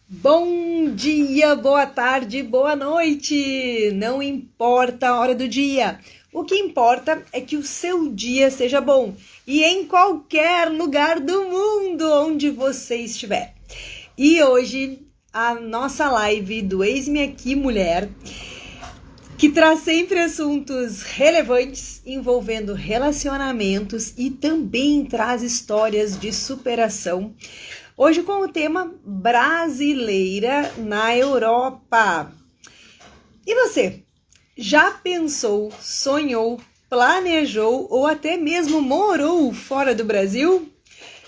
Bom dia, boa tarde, boa noite. Não importa a hora do dia. O que importa é que o seu dia seja bom e em qualquer lugar do mundo onde você estiver. E hoje a nossa live do Eis-me Aqui Mulher, que traz sempre assuntos relevantes envolvendo relacionamentos e também traz histórias de superação. Hoje com o tema Brasileira na Europa. E você? Já pensou, sonhou, planejou ou até mesmo morou fora do Brasil?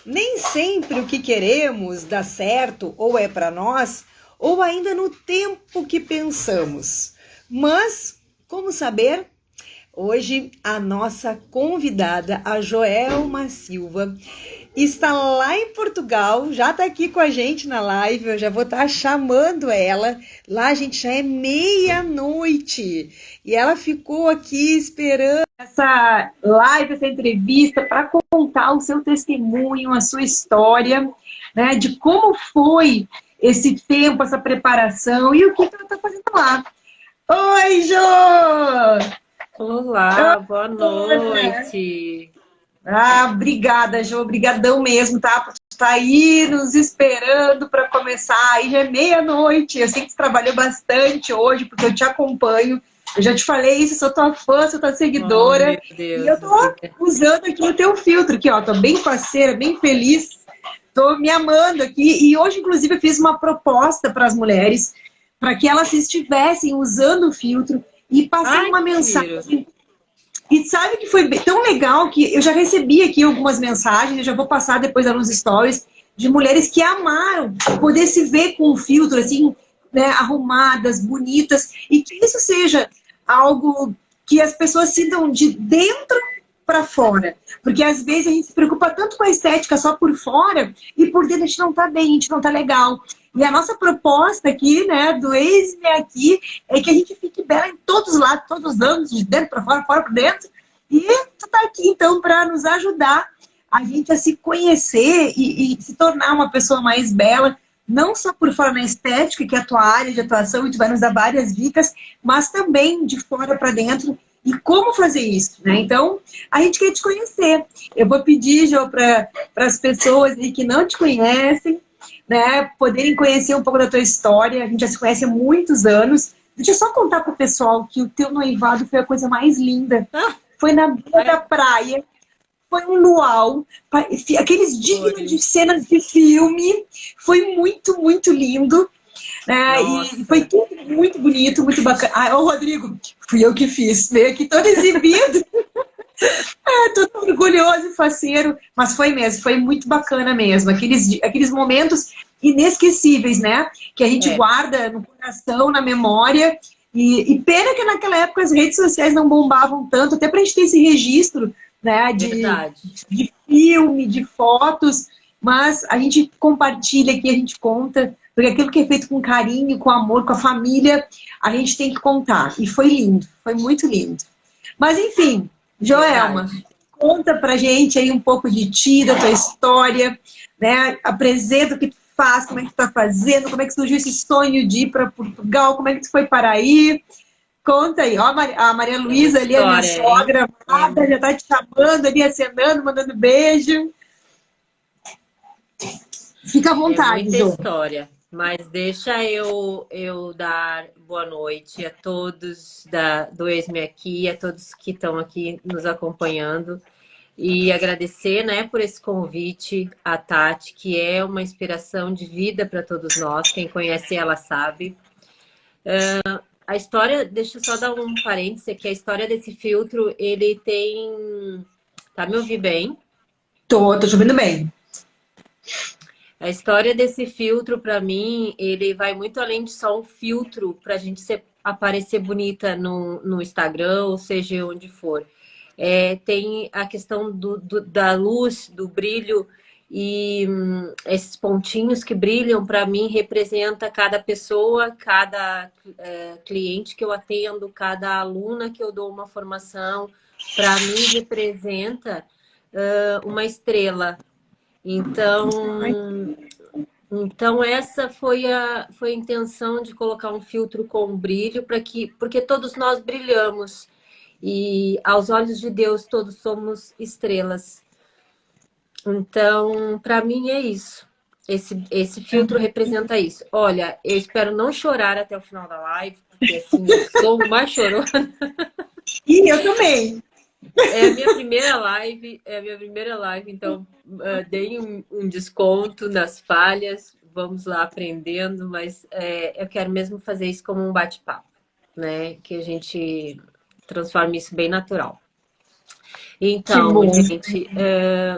Nem sempre o que queremos dá certo ou é para nós, ou ainda no tempo que pensamos. Mas como saber? Hoje a nossa convidada, a Joelma Silva, está lá em Portugal, já está aqui com a gente na live, eu já vou estar chamando ela. Lá, gente, já é meia-noite e ela ficou aqui esperando essa live, essa entrevista para contar o seu testemunho, a sua história, né, de como foi esse tempo, essa preparação e o que ela está fazendo lá. Oi, Jo! Olá, boa noite. Obrigada, Jo, obrigadão mesmo, tá? Por estar aí nos esperando para começar. Aí já é meia-noite. Eu sei que você trabalhou bastante hoje, porque eu te acompanho. Eu já te falei isso, sou tua fã, sou tua Oh, seguidora. meu E Deus. eu tô usando aqui o teu filtro, aqui, ó. Tô bem parceira, bem feliz. Tô me amando aqui. E hoje, inclusive, eu fiz uma proposta para as mulheres, para que elas estivessem usando o filtro e passei Ai, uma que giro. mensagem. E sabe que foi tão legal que eu já recebi aqui algumas mensagens, eu já vou passar depois nos stories, de mulheres que amaram poder se ver com o filtro, assim, né, arrumadas, bonitas, e que isso seja algo que as pessoas sintam de dentro para fora. Porque às vezes a gente se preocupa tanto com a estética só por fora e por dentro a gente não tá bem, a gente não tá legal. E a nossa proposta aqui, né, do Eis-me Aqui, é que a gente fique bela em todos os lados, todos os ângulos, de dentro para fora, fora para dentro. E tu tá aqui, então, para nos ajudar a gente a se conhecer e se tornar uma pessoa mais bela, não só por fora na estética, que é a tua área de atuação, e tu vai nos dar várias dicas, mas também de fora para dentro, e como fazer isso, né? Então, a gente quer te conhecer. Eu vou pedir, Jô, para as pessoas que não te conhecem, né, poderem conhecer um pouco da tua história. A gente já se conhece há muitos anos. Deixa eu só contar para o pessoal que o teu noivado foi a coisa mais linda. Ah, Foi na beira da ai, praia, foi um luau, aqueles dignos de foi. cenas de filme. Foi muito, muito lindo. Né? E foi Nossa. tudo muito bonito, muito bacana. Ai, ô Rodrigo, fui eu que fiz. Veio aqui todo exibido. Tô tão orgulhoso e faceiro, mas foi mesmo, foi muito bacana mesmo. Aqueles momentos inesquecíveis, né? Que a gente É, guarda no coração, na memória. E pena que naquela época as redes sociais não bombavam tanto, até pra gente ter esse registro, né? verdade. De filme, de fotos, mas a gente compartilha aqui, a gente conta, porque aquilo que é feito com carinho, com amor, com a família, a gente tem que contar. E foi lindo, foi muito lindo. Mas enfim, Joelma, Verdade. conta pra gente aí um pouco de ti, da tua história, né? Apresenta o que tu faz, como é que tu tá fazendo, como é que surgiu esse sonho de ir para Portugal, como é que tu foi para aí. Conta aí, ó, a Maria É muita Luísa ali, a minha história, hein? sogra amada, já tá te chamando ali, acenando, mandando beijo. Fica à É vontade, muita Jô. história. Mas deixa eu dar boa noite a todos do Ex-me Aqui, a todos que estão aqui nos acompanhando. E agradecer, né, por esse convite à Tati, que é uma inspiração de vida para todos nós. Quem conhece ela sabe. A história, deixa eu só dar um parêntese aqui, a história desse filtro, ele tem... Tá me ouvindo bem? Tô te ouvindo bem. A história desse filtro, para mim, ele vai muito além de só um filtro para a gente aparecer bonita no Instagram, ou seja, onde for. Tem a questão da luz, do brilho, e esses pontinhos que brilham, para mim, representa cada pessoa, cada cliente que eu atendo, cada aluna que eu dou uma formação. Para mim, representa uma estrela. Ai, Então, Então, essa foi a intenção de colocar um filtro com brilho, porque todos nós brilhamos. E aos olhos de Deus, todos somos estrelas. Então, para mim é isso. Esse filtro representa isso. Olha, eu espero não chorar até o final da live, porque assim, eu sou uma chorona. E eu também. É a minha primeira live, então dei um desconto nas falhas, vamos lá aprendendo, mas eu quero mesmo fazer isso como um bate-papo, né? Que a gente transforme isso bem natural. Que Então, bom. gente,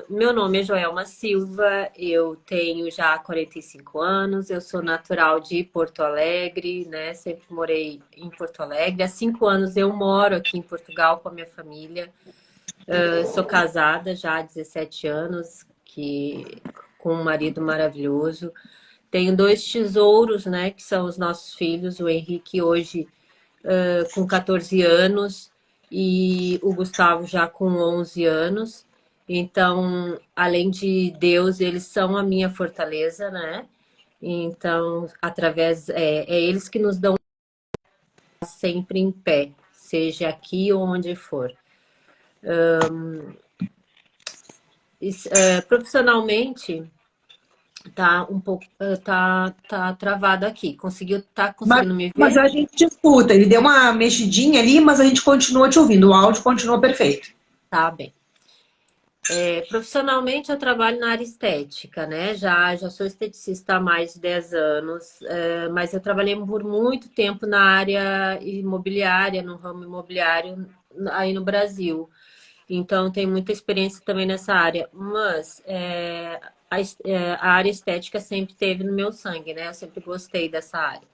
meu nome é Joelma Silva, eu tenho já 45 anos, eu sou natural de Porto Alegre, né? Sempre morei em Porto Alegre. Há 5 anos eu moro aqui em Portugal com a minha família. Sou casada já há 17 anos, com um marido maravilhoso. Tenho 2 tesouros, né? Que são os nossos filhos, o Henrique hoje com 14 anos e o Gustavo já com 11 anos. Então, além de Deus, eles são a minha fortaleza, né? Então, é eles que nos dão sempre em pé, seja aqui ou onde for. Profissionalmente, tá um pouco, tá travado aqui. Tá conseguindo me Mas ver? a gente te escuta. Ele deu uma mexidinha ali, mas a gente continua te ouvindo. O áudio continua perfeito. Tá bem. Profissionalmente, eu trabalho na área estética, né? Já sou esteticista há mais de 10 anos, mas eu trabalhei por muito tempo na área imobiliária, no ramo imobiliário aí no Brasil. Então, tenho muita experiência também nessa área. Mas a área estética sempre teve no meu sangue, né? Eu sempre gostei dessa área.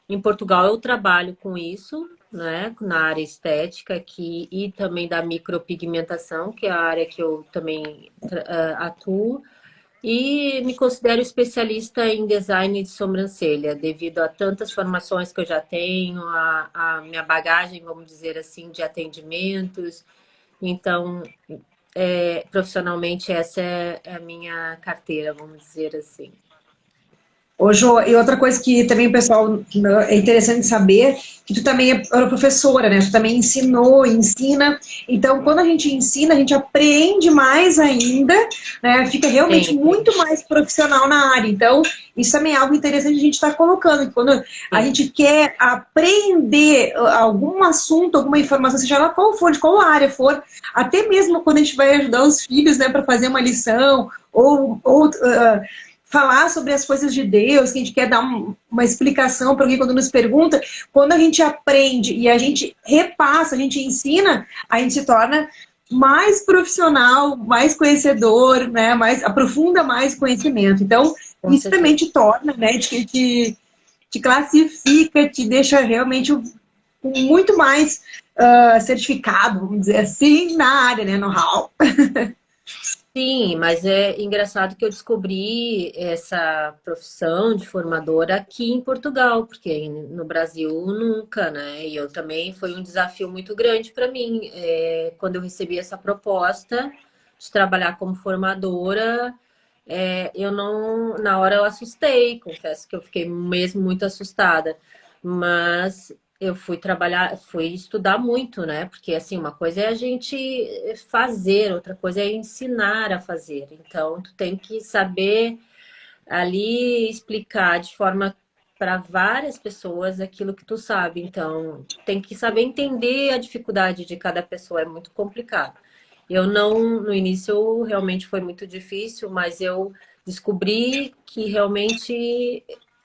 Em Portugal eu trabalho com isso, né, na área estética aqui e também da micropigmentação, que é a área que eu também atuo. E me considero especialista em design de sobrancelha, devido a tantas formações que eu já tenho, a minha bagagem, vamos dizer assim, de atendimentos. Então, profissionalmente, essa é a minha carteira, vamos dizer assim. Ô, Jô, e outra coisa que também o pessoal é interessante saber, que tu também era professora, né? Tu também ensinou, ensina. Então, quando a gente ensina, a gente aprende mais ainda, né? Fica realmente Sempre, muito mais profissional na área. Então, isso também é algo interessante a gente estar colocando. Quando a sempre. gente quer aprender algum assunto, alguma informação, seja lá qual for, de qual área for, até mesmo quando a gente vai ajudar os filhos, né, para fazer uma lição, ou falar sobre as coisas de Deus, que a gente quer dar uma explicação para alguém quando nos pergunta, quando a gente aprende e a gente repassa, a gente ensina, a gente se torna mais profissional, mais conhecedor, né, aprofunda mais conhecimento. Então, Com isso também certeza. te torna, né, te classifica, te deixa realmente com muito mais certificado, vamos dizer assim, na área, né, no hall. Sim, mas é engraçado que eu descobri essa profissão de formadora aqui em Portugal, porque no Brasil nunca, né? E eu também foi um desafio muito grande para mim. Quando eu recebi essa proposta de trabalhar como formadora, eu não, na hora eu assustei, confesso que eu fiquei mesmo muito assustada, mas eu fui estudar muito, né? Porque assim, uma coisa é a gente fazer, outra coisa é ensinar a fazer. Então, tu tem que saber ali explicar de forma para várias pessoas aquilo que tu sabe. Então, tem que saber entender a dificuldade de cada pessoa, é muito complicado. Eu não, no início realmente foi muito difícil, mas eu descobri que realmente,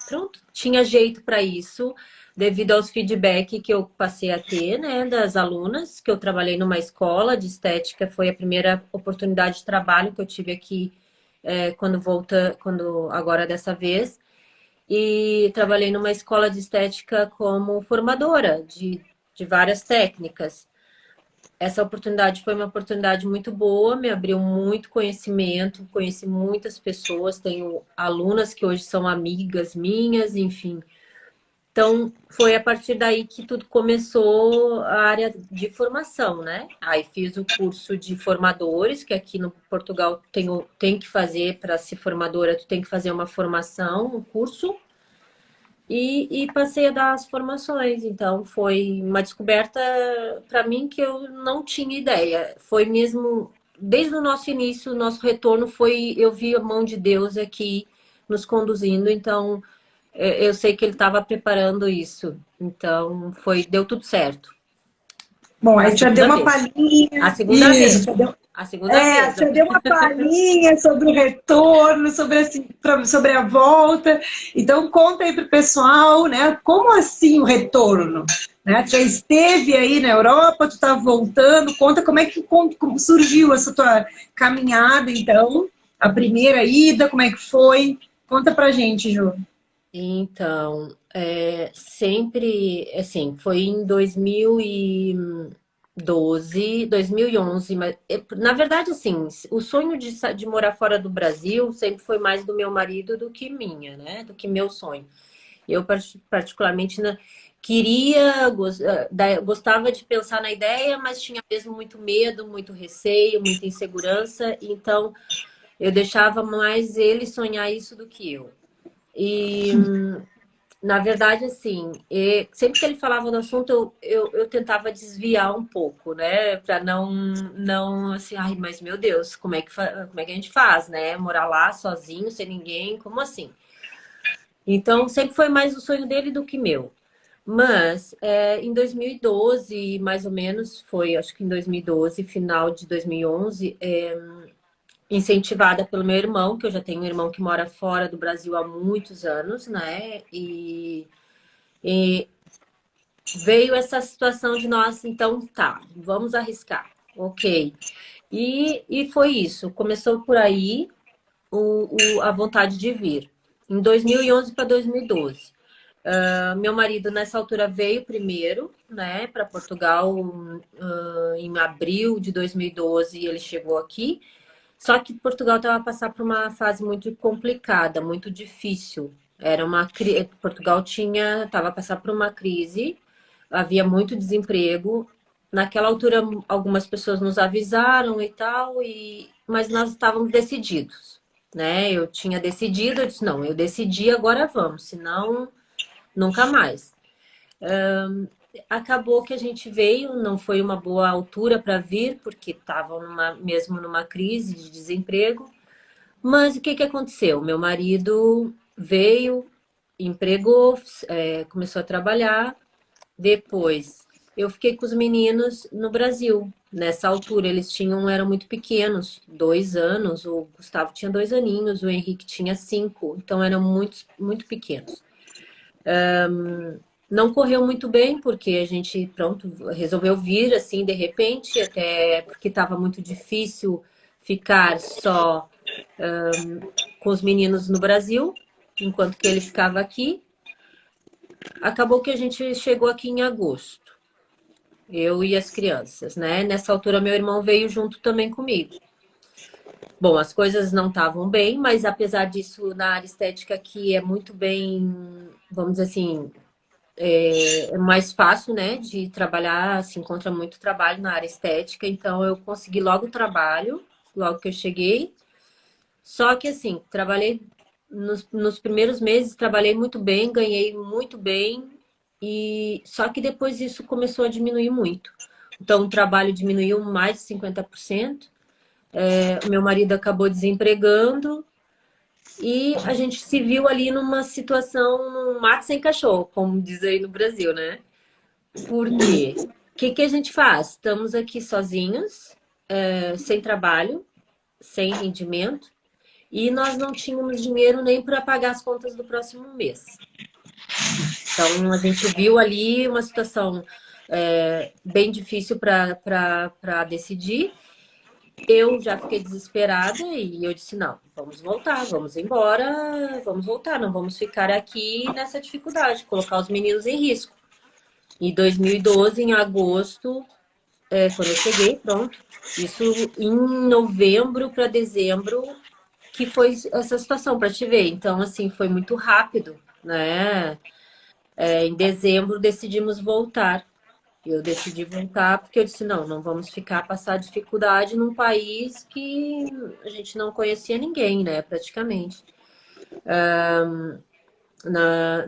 pronto, tinha jeito para isso, devido aos feedback que eu passei a ter, né, das alunas, que eu trabalhei numa escola de estética, foi a primeira oportunidade de trabalho que eu tive aqui quando agora dessa vez, e trabalhei numa escola de estética como formadora de várias técnicas. Essa oportunidade foi uma oportunidade muito boa, me abriu muito conhecimento, conheci muitas pessoas, tenho alunas que hoje são amigas minhas, enfim. Então, foi a partir daí que tudo começou a área de formação, né? Aí fiz o curso de formadores, que aqui no Portugal tem que fazer, para ser formadora, tu tem que fazer uma formação, um curso, e passei a dar as formações. Então, foi uma descoberta para mim que eu não tinha ideia. Foi mesmo, desde o nosso início, o nosso retorno foi, eu vi a mão de Deus aqui nos conduzindo, então eu sei que ele estava preparando isso. Então, deu tudo certo. Bom, aí A você já deu segunda uma vez. palhinha. A segunda Isso, vez. você deu, A segunda vez. você deu uma palhinha sobre o retorno, sobre a volta. Então, conta aí para o pessoal, né? Como assim o retorno? Né? Tu já esteve aí na Europa, tu está voltando. Conta como surgiu essa tua caminhada, então. A primeira ida, como é que foi? Conta pra gente, Ju. Então, sempre, assim, foi em 2012, 2011, mas, na verdade, assim, o sonho de morar fora do Brasil sempre foi mais do meu marido do que minha, né? Do que meu sonho. Eu, particularmente, gostava de pensar na ideia, mas tinha mesmo muito medo, muito receio, muita insegurança, então eu deixava mais ele sonhar isso do que eu. E, na verdade, assim, sempre que ele falava do assunto, eu tentava desviar um pouco, né? Para não, assim, ai, mas meu Deus, como é que a gente faz, né? Morar lá sozinho, sem ninguém, como assim? Então, sempre foi mais o sonho dele do que meu. Mas, em 2012, mais ou menos, foi, acho que em 2012, final de 2011, incentivada pelo meu irmão, que eu já tenho um irmão que mora fora do Brasil há muitos anos, né? E veio essa situação de nós, então tá, vamos arriscar, ok. E foi isso, começou por aí a vontade de vir. Em 2011 para 2012. Meu marido, nessa altura, veio primeiro, né, para Portugal, em abril de 2012, ele chegou aqui. Só que Portugal estava a passar por uma fase muito complicada, muito difícil. Portugal estava a passar por uma crise, havia muito desemprego. Naquela altura, algumas pessoas nos avisaram e tal, mas nós estávamos decididos, né? Eu tinha decidido, eu disse, não, eu decidi, agora vamos, senão nunca mais. Acabou que a gente veio, não foi uma boa altura para vir, porque estavam mesmo numa crise de desemprego. Mas o que que aconteceu? Meu marido veio, empregou, começou a trabalhar. Depois, eu fiquei com os meninos no Brasil. Nessa altura, eram muito pequenos, 2 anos. O Gustavo tinha 2 aninhos, o Henrique tinha 5. Então, eram muito, muito pequenos. Não correu muito bem, porque a gente, pronto, resolveu vir assim de repente, até porque estava muito difícil ficar só com os meninos no Brasil, enquanto que ele ficava aqui. Acabou que a gente chegou aqui em agosto, eu e as crianças, né? Nessa altura, meu irmão veio junto também comigo. Bom, as coisas não estavam bem, mas apesar disso, na área estética aqui é muito bem, vamos dizer assim, é mais fácil, né, de trabalhar, se encontra muito trabalho na área estética, então eu consegui logo o trabalho, logo que eu cheguei. Só que assim, trabalhei nos primeiros meses, trabalhei muito bem, ganhei muito bem, e só que depois isso começou a diminuir muito. Então o trabalho diminuiu mais de 50%. O meu marido acabou desempregando. E a gente se viu ali numa situação, num mato sem cachorro, como diz aí no Brasil, né? Por quê? O que a gente faz? Estamos aqui sozinhos, sem trabalho, sem rendimento, e nós não tínhamos dinheiro nem para pagar as contas do próximo mês. Então, a gente viu ali uma situação bem difícil para decidir. Eu já fiquei desesperada e eu disse, não, vamos voltar, vamos embora, vamos voltar, não vamos ficar aqui nessa dificuldade, colocar os meninos em risco. Em 2012, em agosto, quando eu cheguei, pronto, isso em novembro para dezembro, que foi essa situação, para te ver. Então, assim, foi muito rápido, né? Em dezembro decidimos voltar. Eu decidi voltar porque eu disse, não vamos ficar passar dificuldade num país que a gente não conhecia ninguém, né, praticamente. Na,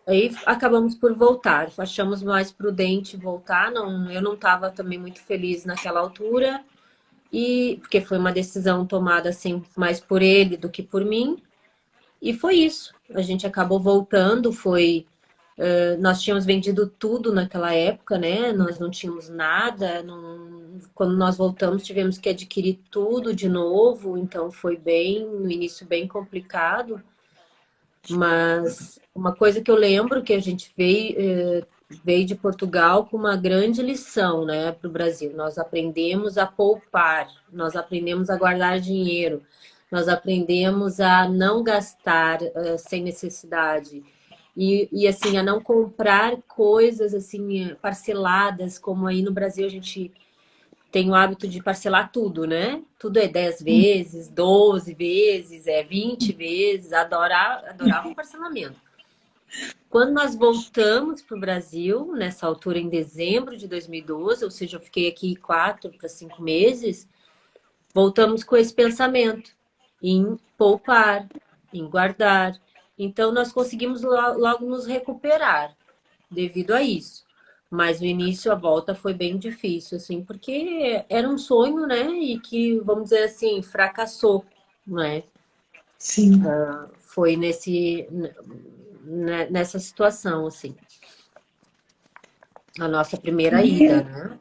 Aí acabamos por voltar, achamos mais prudente voltar, eu não estava também muito feliz naquela altura, e porque foi uma decisão tomada assim mais por ele do que por mim, e foi isso. A gente acabou voltando, nós tínhamos vendido tudo naquela época, né? Nós não tínhamos nada, quando nós voltamos tivemos que adquirir tudo de novo, então foi no início bem complicado. Mas uma coisa que eu lembro que a gente veio de Portugal com uma grande lição, né, para o Brasil. Nós aprendemos a poupar, nós aprendemos a guardar dinheiro, nós aprendemos a não gastar sem necessidade. E assim, a não comprar coisas assim parceladas, como aí no Brasil a gente tem o hábito de parcelar tudo, né? Tudo é 10 vezes, 12 vezes, 20 vezes. Adorava o parcelamento. Quando nós voltamos para o Brasil, nessa altura em dezembro de 2012, ou seja, eu fiquei aqui 4 para 5 meses, voltamos com esse pensamento em poupar, em guardar. Então, nós conseguimos logo nos recuperar devido a isso. Mas no início a volta foi bem difícil, assim, porque era um sonho, né? E que, vamos dizer assim, fracassou, né? Sim. Foi nessa situação, assim. A nossa primeira ida, né?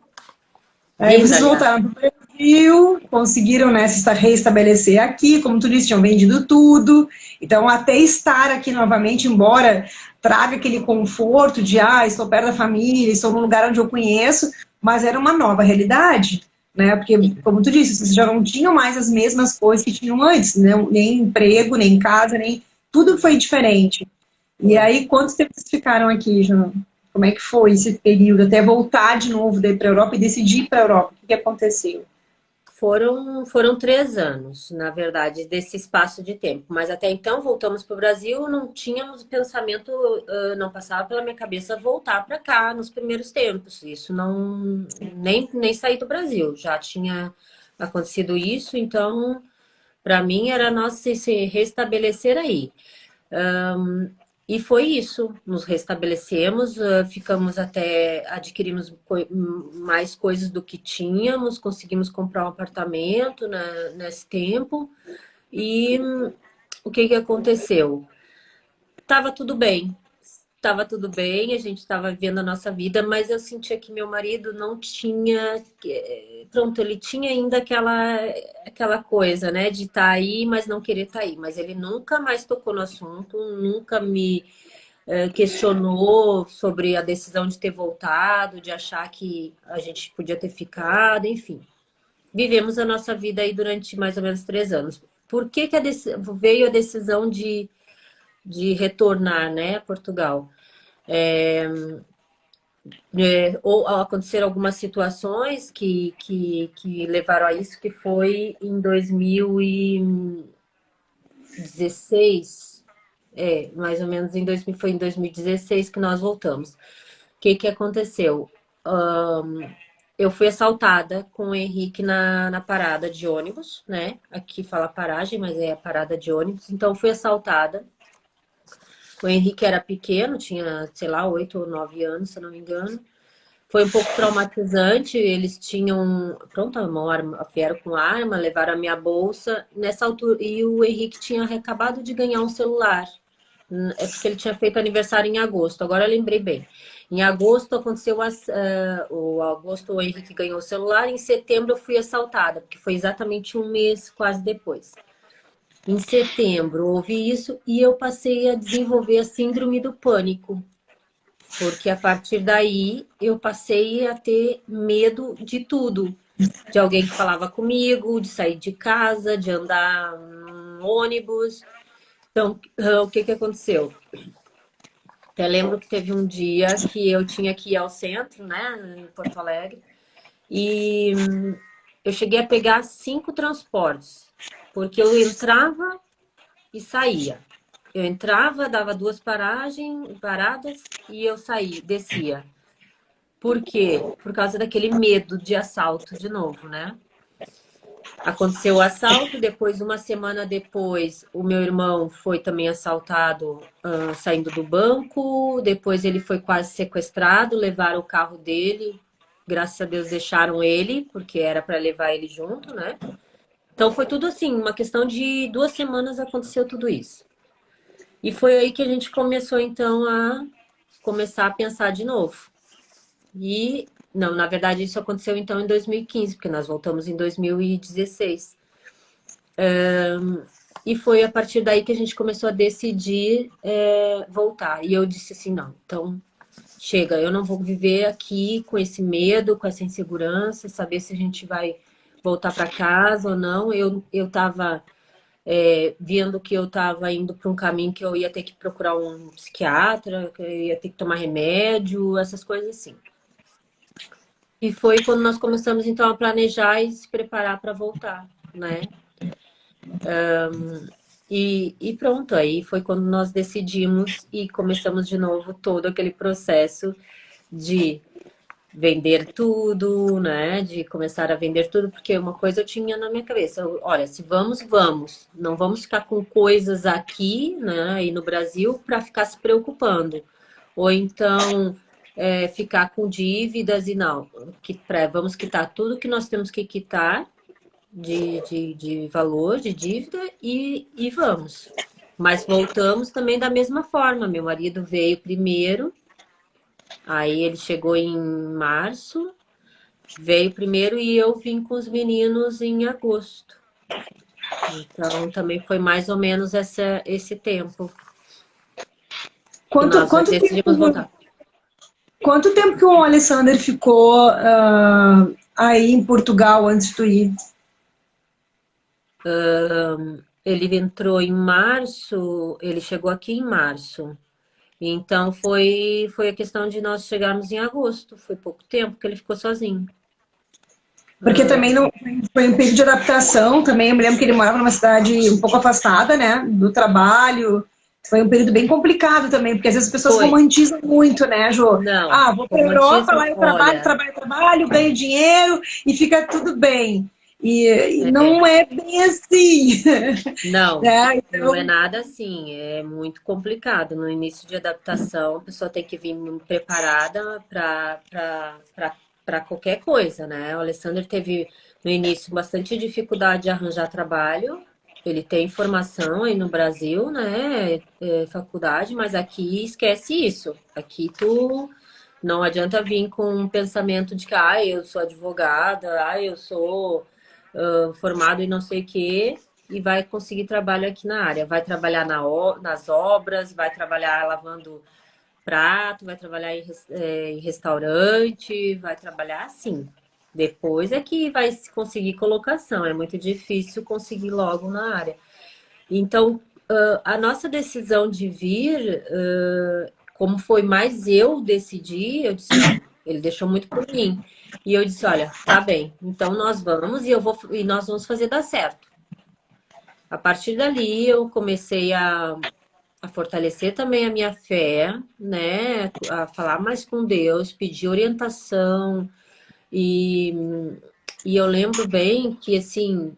Aí vocês voltaram para o Brasil, conseguiram, né, se reestabelecer aqui, como tu disse, tinham vendido tudo, então até estar aqui novamente, embora traga aquele conforto de, estou perto da família, estou num lugar onde eu conheço, mas era uma nova realidade, né, porque, como tu disse, vocês já não tinham mais as mesmas coisas que tinham antes, né, nem emprego, nem casa, tudo foi diferente. E aí, quanto tempo vocês ficaram aqui, João? Como é que foi esse período até voltar de novo para a Europa e decidir ir para a Europa? O que aconteceu? Foram 3 anos, na verdade, desse espaço de tempo. Mas até então voltamos para o Brasil, não tínhamos pensamento, não passava pela minha cabeça voltar para cá nos primeiros tempos. Isso nem sair do Brasil. Já tinha acontecido isso, então para mim era nós se restabelecer aí. E foi isso, nos restabelecemos, adquirimos mais coisas do que tínhamos, conseguimos comprar um apartamento nesse tempo. E o que aconteceu? Estava tudo bem, a gente estava vivendo a nossa vida, mas eu sentia que meu marido não tinha... Pronto, ele tinha ainda aquela coisa, né, de estar aí, mas não querer estar aí. Mas ele nunca mais tocou no assunto, nunca me questionou sobre a decisão de ter voltado, de achar que a gente podia ter ficado, enfim. Vivemos a nossa vida aí durante mais ou menos 3 anos. Por que veio a decisão de retornar, né, a Portugal? Ou aconteceram algumas situações que levaram a isso, que foi em 2016, mais ou menos foi em 2016 que nós voltamos. O que aconteceu? Eu fui assaltada com o Henrique na parada de ônibus, né? Aqui fala paragem, mas é a parada de ônibus. Então, eu fui assaltada. O Henrique era pequeno, tinha, sei lá, 8 ou 9 anos, se eu não me engano. Foi um pouco traumatizante. Eles tinham, pronto, vieram com arma, levaram a minha bolsa. Nessa altura, e o Henrique tinha acabado de ganhar um celular. É porque ele tinha feito aniversário em agosto. Agora eu lembrei bem. Em agosto aconteceu o Henrique ganhou o celular. Em setembro eu fui assaltada, porque foi exatamente um mês quase depois. Em setembro, houve isso e eu passei a desenvolver a síndrome do pânico. Porque a partir daí, eu passei a ter medo de tudo. De alguém que falava comigo, de sair de casa, de andar num ônibus. Então, o que aconteceu? Até lembro que teve um dia que eu tinha que ir ao centro, né, em Porto Alegre. E eu cheguei a pegar 5 transportes. Porque eu entrava e saía. Eu entrava, dava 2 paradas e eu saía, descia. Por quê? Por causa daquele medo de assalto de novo, né? Aconteceu o assalto, depois, uma semana depois, o meu irmão foi também assaltado, saindo do banco. Depois ele foi quase sequestrado, levaram o carro dele. Graças a Deus deixaram ele, porque era para levar ele junto, né? Então foi tudo assim, uma questão de 2 semanas aconteceu tudo isso. E foi aí que a gente começou, então, a começar a pensar de novo. E, não, na verdade, isso aconteceu, então, em 2015, porque nós voltamos em 2016. E foi a partir daí que a gente começou a decidir voltar. E eu disse assim, não, então, chega, eu não vou viver aqui com esse medo, com essa insegurança, saber se a gente vai voltar para casa ou não. Eu estava... vendo que eu estava indo para um caminho que eu ia ter que procurar um psiquiatra, que eu ia ter que tomar remédio, essas coisas assim. E foi quando nós começamos, então, a planejar e se preparar para voltar, né? E pronto, aí foi quando nós decidimos e começamos de novo todo aquele processo de vender tudo, né? De começar a vender tudo, porque uma coisa eu tinha na minha cabeça, olha, se vamos, vamos. Não vamos ficar com coisas aqui, né, aí no Brasil para ficar se preocupando. Ou então ficar com dívidas e não. Vamos quitar tudo que nós temos que quitar de valor, de dívida e vamos. Mas voltamos também da mesma forma. Meu marido veio primeiro. Aí ele chegou em março, veio primeiro e eu vim com os meninos em agosto. Então também foi mais ou menos esse tempo que nós decidimos voltar. Quanto tempo que o Alexander ficou aí em Portugal antes de tu ir? Ele entrou em março, ele chegou aqui em março. Então foi a questão de nós chegarmos em agosto. Foi pouco tempo que ele ficou sozinho. Porque também não foi um período de adaptação também. Eu me lembro que ele morava numa cidade um pouco afastada, né, do trabalho. Foi um período bem complicado também, porque às vezes as pessoas romantizam muito, né, Jô? Não, vou para a Europa, lá eu trabalho, ganho dinheiro e fica tudo bem. E não é bem assim. Não, então... não é nada assim. É muito complicado. No início de adaptação, a pessoa tem que vir preparada para qualquer coisa, né? O Alessandro teve, no início, bastante dificuldade de arranjar trabalho. Ele tem formação aí no Brasil, né? Faculdade, mas aqui esquece isso. Aqui tu não adianta vir com um pensamento de que eu sou advogada, eu sou formado em não sei o quê, e vai conseguir trabalho aqui na área. Vai trabalhar nas obras, vai trabalhar lavando prato, vai trabalhar em restaurante, vai trabalhar assim. Depois é que vai conseguir colocação. É muito difícil conseguir logo na área. Então, a nossa decisão de vir, como foi mais eu decidi, eu disse, não, ele deixou muito por mim. E eu disse, olha, tá bem, então nós vamos e nós vamos fazer dar certo. A partir dali, eu comecei a fortalecer também a minha fé, né? A falar mais com Deus, pedir orientação. E eu lembro bem que, assim,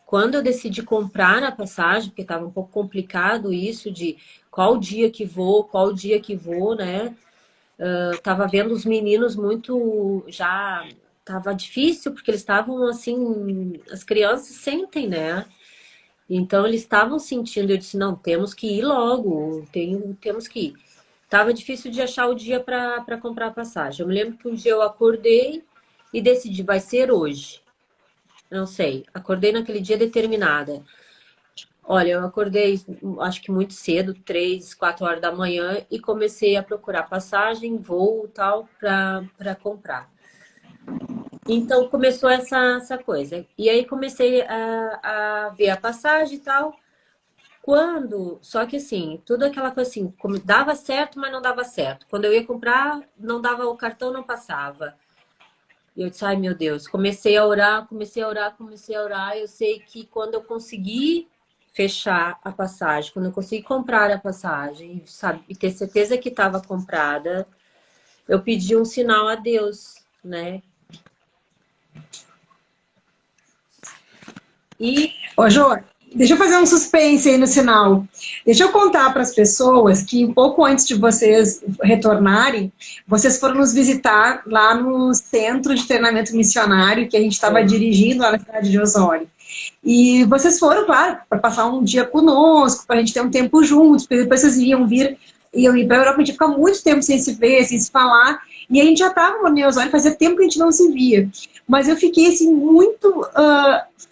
quando eu decidi comprar a passagem, porque estava um pouco complicado isso de qual dia que vou, né? Tava vendo os meninos muito já... Tava difícil, porque eles estavam, assim... As crianças sentem, né? Então, eles estavam sentindo, eu disse, não, temos que ir logo, temos que ir. Tava difícil de achar o dia para comprar a passagem. Eu me lembro que um dia eu acordei e decidi, vai ser hoje. Não sei, acordei naquele dia determinada. Olha, eu acordei, acho que muito cedo, 3, 4 horas da manhã, e comecei a procurar passagem, voo e tal, para comprar. Então, começou essa coisa. E aí, comecei a ver a passagem e tal. Só que assim, tudo aquela coisa assim, como dava certo, mas não dava certo. Quando eu ia comprar, não dava, o cartão não passava. E eu disse, ai meu Deus, comecei a orar. Eu sei que quando eu conseguir fechar a passagem, quando eu consegui comprar a passagem, sabe, e ter certeza que estava comprada, eu pedi um sinal a Deus, né? E Ô, Jô, deixa eu fazer um suspense aí no sinal. Deixa eu contar para as pessoas que um pouco antes de vocês retornarem, vocês foram nos visitar lá no centro de treinamento missionário que a gente estava dirigindo lá na cidade de Osório. E vocês foram, claro, para passar um dia conosco, para a gente ter um tempo juntos, porque depois vocês iam ir para a Europa, a gente ia ficar muito tempo sem se ver, sem se falar, e a gente já estava no Osório, fazia tempo que a gente não se via. Mas eu fiquei, assim, muito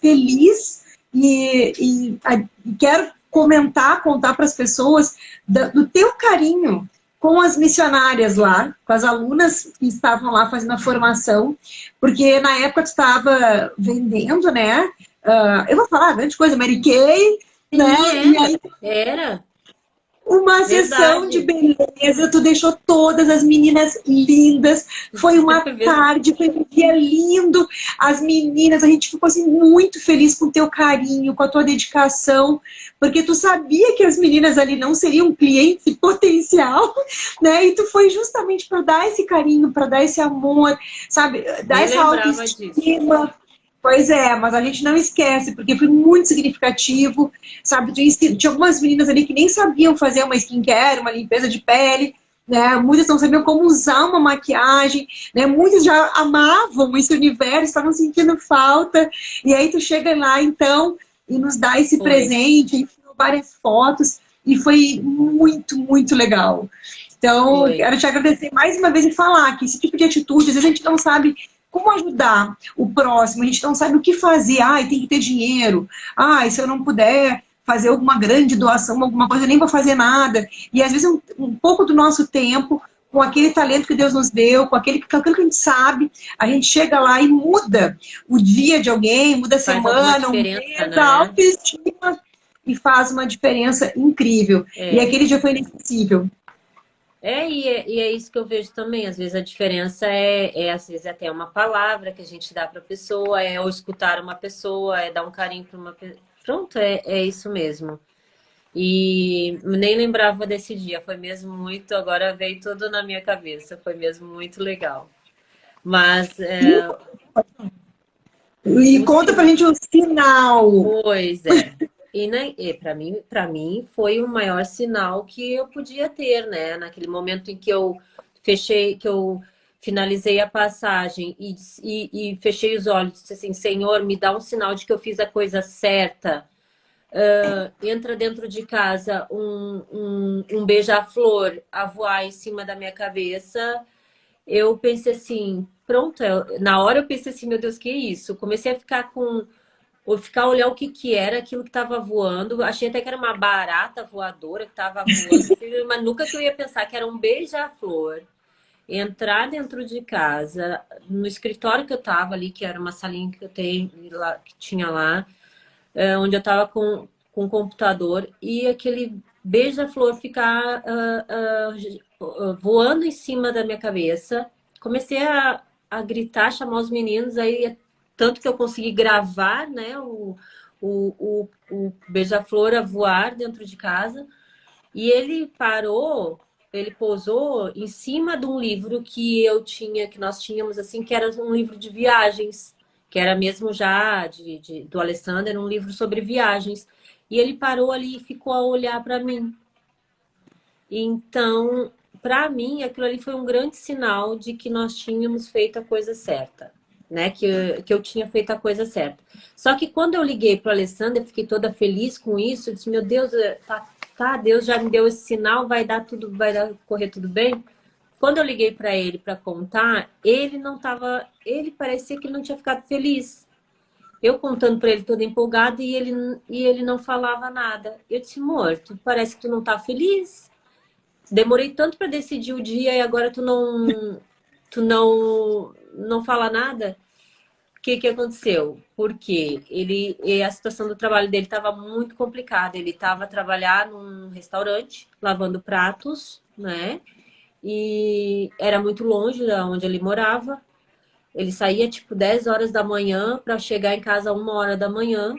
feliz e quero contar para as pessoas do teu carinho com as missionárias lá, com as alunas que estavam lá fazendo a formação, porque na época tu estava vendendo, né? Eu vou falar grande coisa, Mary Kay, né? E aí, era. uma sessão de beleza, tu deixou todas as meninas lindas, foi uma tarde, foi um dia lindo, as meninas, a gente ficou assim muito feliz com o teu carinho, com a tua dedicação, porque tu sabia que as meninas ali não seriam clientes em potencial, né, e tu foi justamente para dar esse carinho, para dar esse amor, sabe, dar essa autoestima. Pois é, mas a gente não esquece, porque foi muito significativo, sabe? Tinha algumas meninas ali que nem sabiam fazer uma skincare, uma limpeza de pele, né? Muitas não sabiam como usar uma maquiagem, né? Muitas já amavam esse universo, estavam sentindo falta, e aí tu chega lá, então, e nos dá esse presente, e várias fotos, e foi muito, muito legal. Então, quero te agradecer mais uma vez e falar que esse tipo de atitude, às vezes a gente não sabe como ajudar o próximo, a gente não sabe o que fazer, tem que ter dinheiro, se eu não puder fazer alguma grande doação, alguma coisa, eu nem vou fazer nada. E às vezes um pouco do nosso tempo, com aquele talento que Deus nos deu, com aquilo que a gente sabe, a gente chega lá e muda o dia de alguém, muda a semana, um mês, a autoestima, e faz uma diferença incrível. E aquele dia foi inesquecível. E é isso que eu vejo também. Às vezes a diferença às vezes, até uma palavra que a gente dá para a pessoa, ou escutar uma pessoa, dar um carinho para uma pessoa. Pronto, é isso mesmo. E nem lembrava desse dia, foi mesmo muito, agora veio tudo na minha cabeça, foi mesmo muito legal. Mas... E conta pra gente o sinal. Pois é. E para mim foi o maior sinal que eu podia ter, né? Naquele momento em que eu finalizei a passagem e fechei os olhos e disse assim, Senhor, me dá um sinal de que eu fiz a coisa certa. Entra dentro de casa um beija-flor a voar em cima da minha cabeça. Eu pensei assim, pronto. Na hora eu pensei assim, meu Deus, que é isso? Comecei a ficar olhar o que era aquilo que estava voando. Achei até que era uma barata voadora que estava voando, mas nunca que eu ia pensar que era um beija-flor. Entrar dentro de casa, no escritório que eu estava ali, que era uma salinha que que tinha lá, onde eu estava com o computador, e aquele beija-flor ficar voando em cima da minha cabeça. Comecei a gritar, chamar os meninos, aí tanto que eu consegui gravar, né, o beija-flor a voar dentro de casa. E ele pousou em cima de um livro que nós tínhamos, assim, que era um livro de viagens, que era mesmo já do Alessandro, um livro sobre viagens. E ele parou ali e ficou a olhar para mim. Então, para mim, aquilo ali foi um grande sinal de que nós tínhamos feito a coisa certa, né? Que eu tinha feito a coisa certa. Só que quando eu liguei para o Alessandro, eu fiquei toda feliz com isso. Eu disse, meu Deus, Deus já me deu esse sinal, correr tudo bem. Quando eu liguei para ele para contar, ele parecia que ele não tinha ficado feliz. Eu contando para ele toda empolgada e ele não falava nada. Eu disse, amor, parece que tu não tá feliz. Demorei tanto para decidir o dia e agora tu não fala nada. O que aconteceu? Porque a situação do trabalho dele estava muito complicada. Ele estava a trabalhar num restaurante, lavando pratos, né? E era muito longe de onde ele morava. Ele saía tipo 10 horas da manhã para chegar em casa 1 hora da manhã.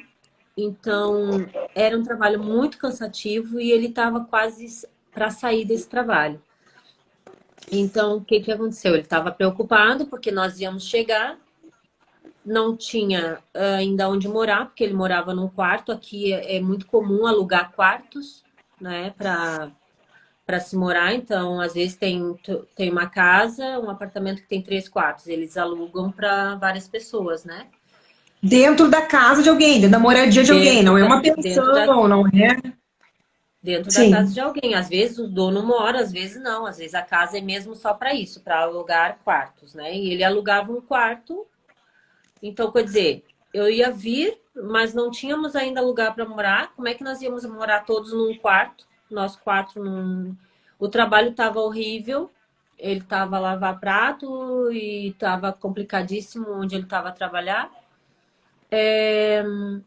Então, era um trabalho muito cansativo e ele estava quase para sair desse trabalho. Então, o que que aconteceu? Ele estava preocupado porque nós íamos chegar, não tinha ainda onde morar, porque ele morava num quarto. Aqui é muito comum alugar quartos, né, para se morar. Então, às vezes tem uma casa, um apartamento que tem 3 quartos, eles alugam para várias pessoas, né? Dentro da casa de alguém, dentro da moradia de alguém, não é uma Dentro da, pensão, não é? dentro da casa Sim. de alguém. Às vezes o dono mora, às vezes não. Às vezes a casa é mesmo só para isso, para alugar quartos, né? E ele alugava um quarto. Então, quer dizer, eu ia vir, mas não tínhamos ainda lugar para morar. Como é que nós íamos morar todos num quarto? Nós quatro num... O trabalho estava horrível. Ele estava a lavar prato e estava complicadíssimo onde ele estava a trabalhar. O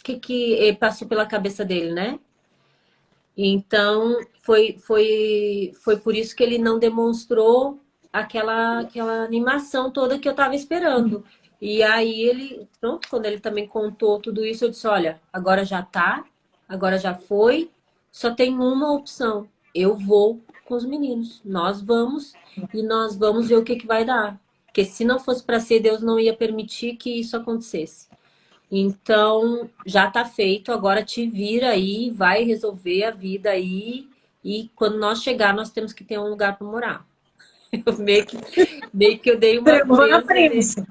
que passou pela cabeça dele, né? Então, foi por isso que ele não demonstrou aquela animação toda que eu estava esperando. E aí ele, pronto, quando ele também contou tudo isso, eu disse, olha, agora já tá, agora já foi, só tem uma opção. Eu vou com os meninos. Nós vamos e nós vamos ver o que que vai dar. Porque se não fosse para ser, Deus não ia permitir que isso acontecesse. Então, já tá feito, agora te vira aí, vai resolver a vida aí, e quando nós chegar, nós temos que ter um lugar para morar. Eu meio que eu dei uma Trevou na benção nele. prensa.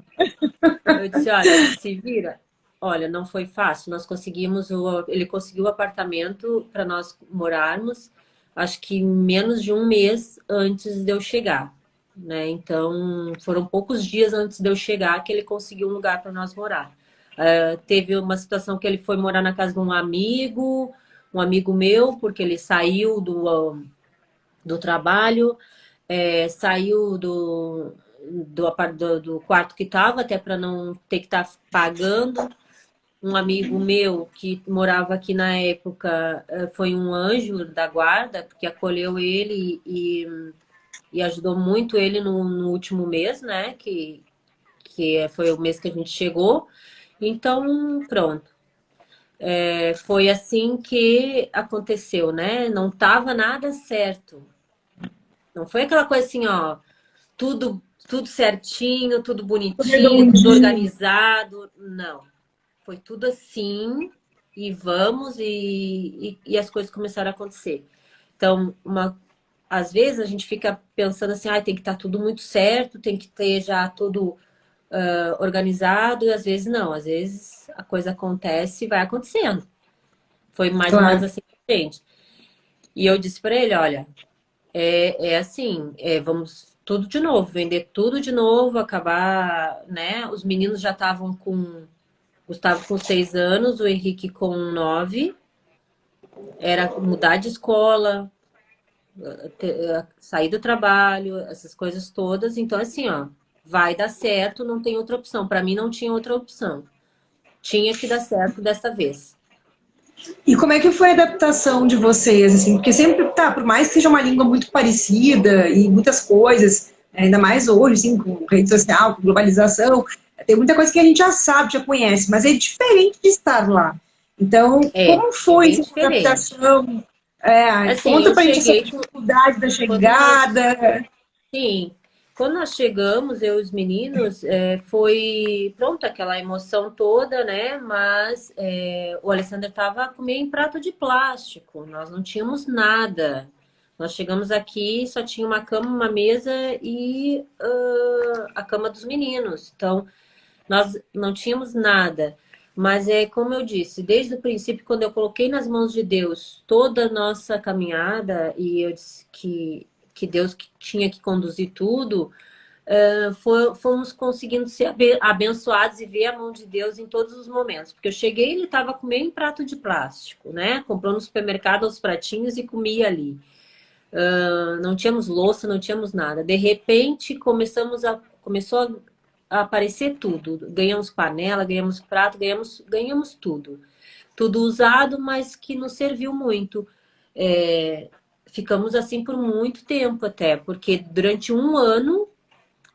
Eu disse, olha, se vira. Olha, não foi fácil, nós conseguimos, ele conseguiu o apartamento para nós morarmos, acho que menos de um mês antes de eu chegar, né? Então, foram poucos dias antes de eu chegar que ele conseguiu um lugar para nós morar. Teve uma situação que ele foi morar na casa de um amigo meu, porque ele saiu do trabalho, saiu do quarto que estava, até para não ter que estar pagando. Um amigo meu que morava aqui na época foi um anjo da guarda, porque acolheu ele e ajudou muito ele no último mês, né? Que foi o mês que a gente chegou. Então, pronto. Foi assim que aconteceu, né? Não tava nada certo. Não foi aquela coisa assim, ó, tudo certinho, tudo bonitinho, tudo Redondinho. organizado. Não. Foi tudo assim, e vamos, e as coisas começaram a acontecer. Então, às vezes a gente fica pensando assim, tem que estar tudo muito certo, tem que ter já tudo organizado, e às vezes não, às vezes a coisa acontece e vai acontecendo. Foi mais ou menos Claro. assim com a gente. E eu disse para ele, olha, é assim, vamos tudo de novo, vender tudo de novo, acabar, né? Os meninos já estavam com Gustavo com 6 anos, o Henrique com 9. Era mudar de escola, sair do trabalho, essas coisas todas. Então, assim, ó, vai dar certo, não tem outra opção. Para mim, não tinha outra opção. Tinha que dar certo dessa vez. E como é que foi a adaptação de vocês, assim? Porque sempre, tá, por mais que seja uma língua muito parecida e muitas coisas, ainda mais hoje, assim, com rede social, com globalização, tem muita coisa que a gente já sabe, já conhece, mas é diferente de estar lá. Então, como É foi bem essa diferente. adaptação? Assim, Conta eu pra gente essa cheguei dificuldade da quando nós chegada. Sim, quando nós chegamos, eu e os meninos, foi pronto, aquela emoção toda, né? Mas o Alessandro estava comendo em prato de plástico, nós não tínhamos nada. Nós chegamos aqui, só tinha uma cama, uma mesa e a cama dos meninos. Então, nós não tínhamos nada. Mas é como eu disse, desde o princípio, quando eu coloquei nas mãos de Deus toda a nossa caminhada, e eu disse que Deus que tinha que conduzir tudo, fomos conseguindo ser abençoados e ver a mão de Deus em todos os momentos. Porque eu cheguei, ele estava comendo em prato de plástico, né? Comprou no supermercado os pratinhos e comia ali. Não tínhamos louça, não tínhamos nada. De repente, começou a aparecer tudo. Ganhamos panela, ganhamos prato, ganhamos tudo. Tudo usado, mas que nos serviu muito. Ficamos assim por muito tempo até, porque durante um ano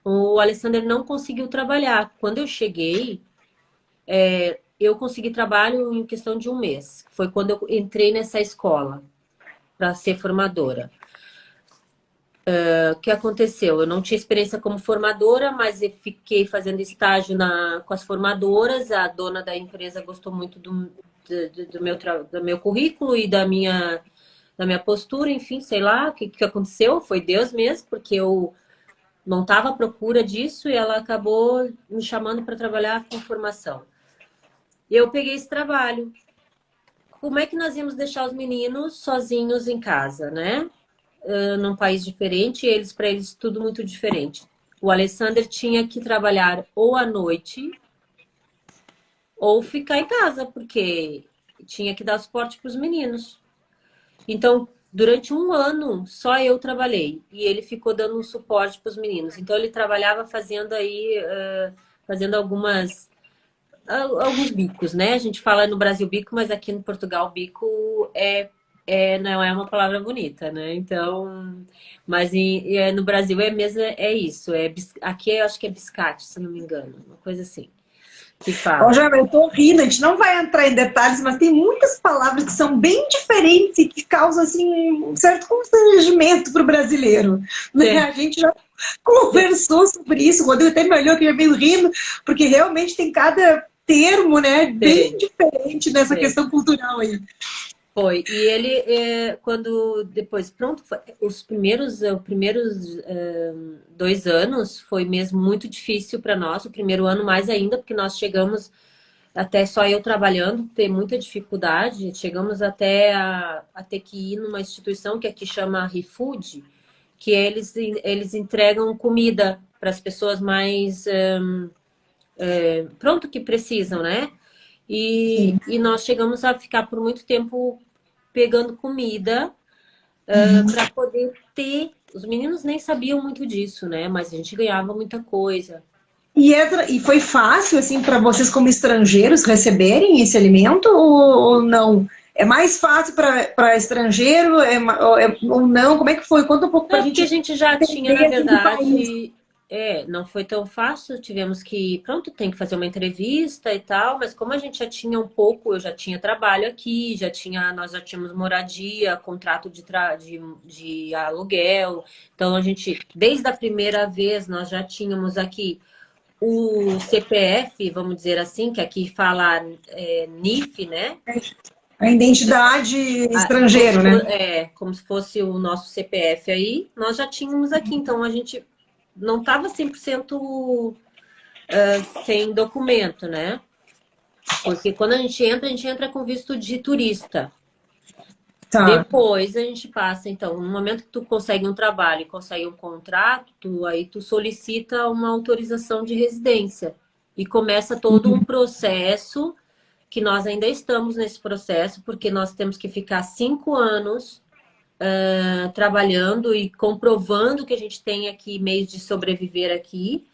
o Alessandro não conseguiu trabalhar. Quando eu cheguei, eu consegui trabalho em questão de um mês. Foi quando eu entrei nessa escola para ser formadora. O que aconteceu? Eu não tinha experiência como formadora, mas eu fiquei fazendo estágio com as formadoras. A dona da empresa gostou muito do meu currículo e da minha postura, enfim, sei lá o que aconteceu. Foi Deus mesmo, porque eu não estava à procura disso e ela acabou me chamando para trabalhar com formação. Eu peguei esse trabalho. Como é que nós íamos deixar os meninos sozinhos em casa, né? Num país diferente, para eles tudo muito diferente. O Alexander tinha que trabalhar ou à noite ou ficar em casa, porque tinha que dar suporte para os meninos. Então, durante um ano, só eu trabalhei e ele ficou dando um suporte para os meninos. Então, ele trabalhava fazendo alguns bicos, né? A gente fala no Brasil bico, mas aqui no Portugal bico não é uma palavra bonita, né? Então, mas no Brasil isso. Aqui eu acho que é biscate, se não me engano, uma coisa assim que fala. Ó, eu tô rindo, a gente não vai entrar em detalhes, mas tem muitas palavras que são bem diferentes e que causam assim, um certo constrangimento para o brasileiro. Né? A gente já conversou sobre isso, o Rodrigo até me olhou que já veio rindo, porque realmente tem cada termo, né, bem diferente nessa questão cultural aí. Foi. E ele, quando depois, pronto, os primeiros 2 anos foi mesmo muito difícil para nós. O primeiro ano mais ainda, porque nós chegamos até só eu trabalhando, ter muita dificuldade. Chegamos até a ter que ir numa instituição que aqui chama ReFood, que eles entregam comida para as pessoas mais pronto que precisam, né? E nós chegamos a ficar por muito tempo pegando comida para poder ter. Os meninos nem sabiam muito disso, né? Mas a gente ganhava muita coisa. E foi fácil, assim, para vocês como estrangeiros receberem esse alimento ou não? É mais fácil para estrangeiro ou não? Como é que foi? Conta um pouco para a gente. Porque a gente já tinha, na verdade... não foi tão fácil, tivemos que, tem que fazer uma entrevista e tal, mas como a gente já tinha eu já tinha trabalho aqui, nós já tínhamos moradia, contrato de aluguel, então desde a primeira vez, nós já tínhamos aqui o CPF, vamos dizer assim, que aqui fala NIF, né? A identidade estrangeiro, né? Como se fosse o nosso CPF aí, nós já tínhamos aqui, então a gente não estava 100% sem documento, né? Porque quando a gente entra com visto de turista. Tá. Depois a gente passa, então, no momento que tu consegue um trabalho e consegue um contrato, aí tu solicita uma autorização de residência. E começa todo um processo, que nós ainda estamos nesse processo, porque nós temos que ficar 5 anos trabalhando e comprovando que a gente tem aqui meios de sobreviver aqui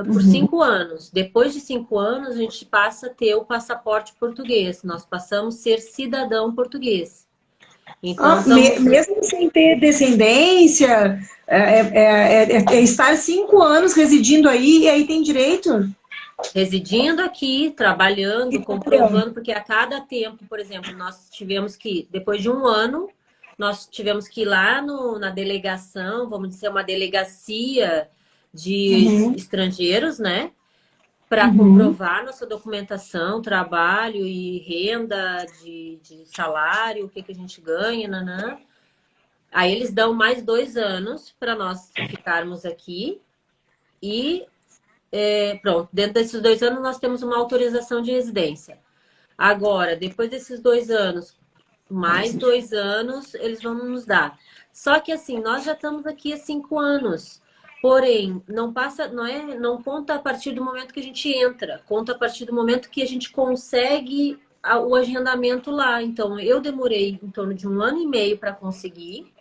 por 5 anos. Depois de 5 anos, a gente passa a ter o passaporte português. Nós passamos a ser cidadão português. Então, mesmo sem ter descendência, estar 5 anos residindo aí, e aí tem direito? Residindo aqui, trabalhando, comprovando, porque a cada tempo, por exemplo, nós tivemos que, depois de um ano, nós tivemos que ir lá na delegação, vamos dizer, uma delegacia de estrangeiros, né? Para comprovar nossa documentação, trabalho e renda de salário, o que a gente ganha, nanã. Aí eles dão mais 2 anos para nós ficarmos aqui e pronto, dentro desses 2 anos nós temos uma autorização de residência. Agora, depois desses 2 anos, mais 2 anos eles vão nos dar. Só que assim, nós já estamos aqui há 5 anos. Porém, não conta a partir do momento que a gente entra, conta a partir do momento que a gente consegue o agendamento lá. Então, eu demorei em torno de 1 ano e meio para conseguir.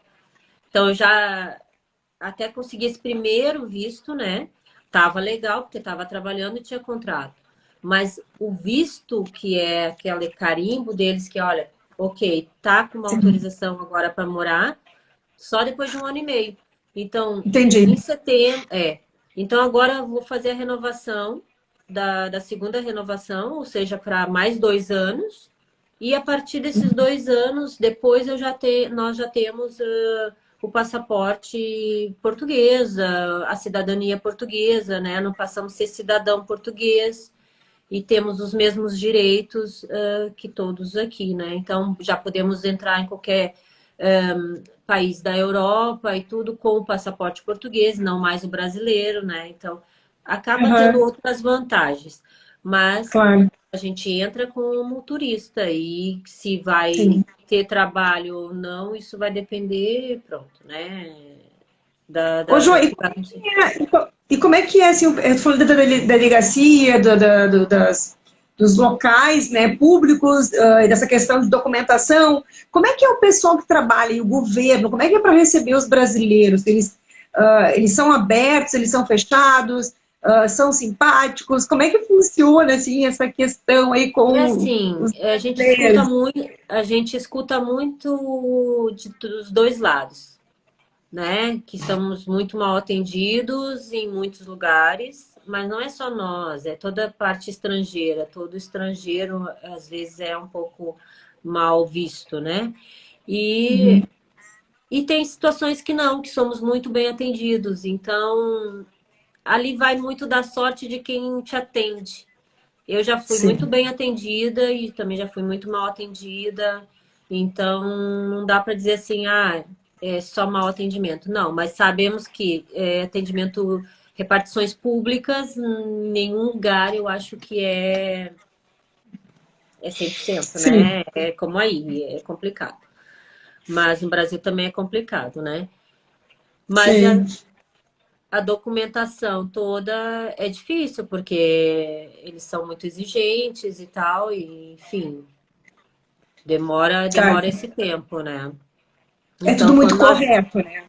Então, eu já até consegui esse primeiro visto, né? Tava legal, porque estava trabalhando e tinha contrato. Mas o visto, que é aquele carimbo deles, que olha, ok, tá com uma autorização agora para morar, só depois de 1 ano e meio. Então, Entendi. Em setembro, então agora eu vou fazer a renovação da segunda renovação, ou seja, para mais 2 anos. E a partir desses 2 anos, depois nós já temos o passaporte português, a cidadania portuguesa, né? Não passamos a ser cidadão português e temos os mesmos direitos que todos aqui, né? Então, já podemos entrar em qualquer país da Europa e tudo com o passaporte português, não mais o brasileiro, né? Então, acaba tendo Aham, outras vantagens. Mas claro, a gente entra como turista e se vai sim. ter trabalho ou não, isso vai depender, pronto, né? Ô, João, Do e que como vai é que acontecer. é, e como é, que é, assim, tu falou da delegacia, dos locais, né, públicos, e dessa questão de documentação, como é que é o pessoal que trabalha e o governo, como é que é para receber os brasileiros? Eles são abertos, eles são fechados, são simpáticos, como é que funciona, assim, essa questão aí É com assim, os brasileiros? a gente escuta muito dos dois lados, né? Que somos muito mal atendidos em muitos lugares, mas não é só nós, é toda a parte estrangeira. Todo estrangeiro, às vezes, é um pouco mal visto, né? E, Uhum. e tem situações que não, que somos muito bem atendidos. Então, ali vai muito da sorte de quem te atende. Eu já fui muito Sim, bem atendida e também já fui muito mal atendida. Então, não dá para dizer assim, é só mau atendimento. Não, mas sabemos que atendimento, repartições públicas, em nenhum lugar eu acho que é 100%, sim, né? É como aí, é complicado. Mas no Brasil também é complicado, né? Mas sim. a documentação toda é difícil, porque eles são muito exigentes e tal, e enfim, Tá. demora esse tempo, né? É tudo Então, muito correto, né?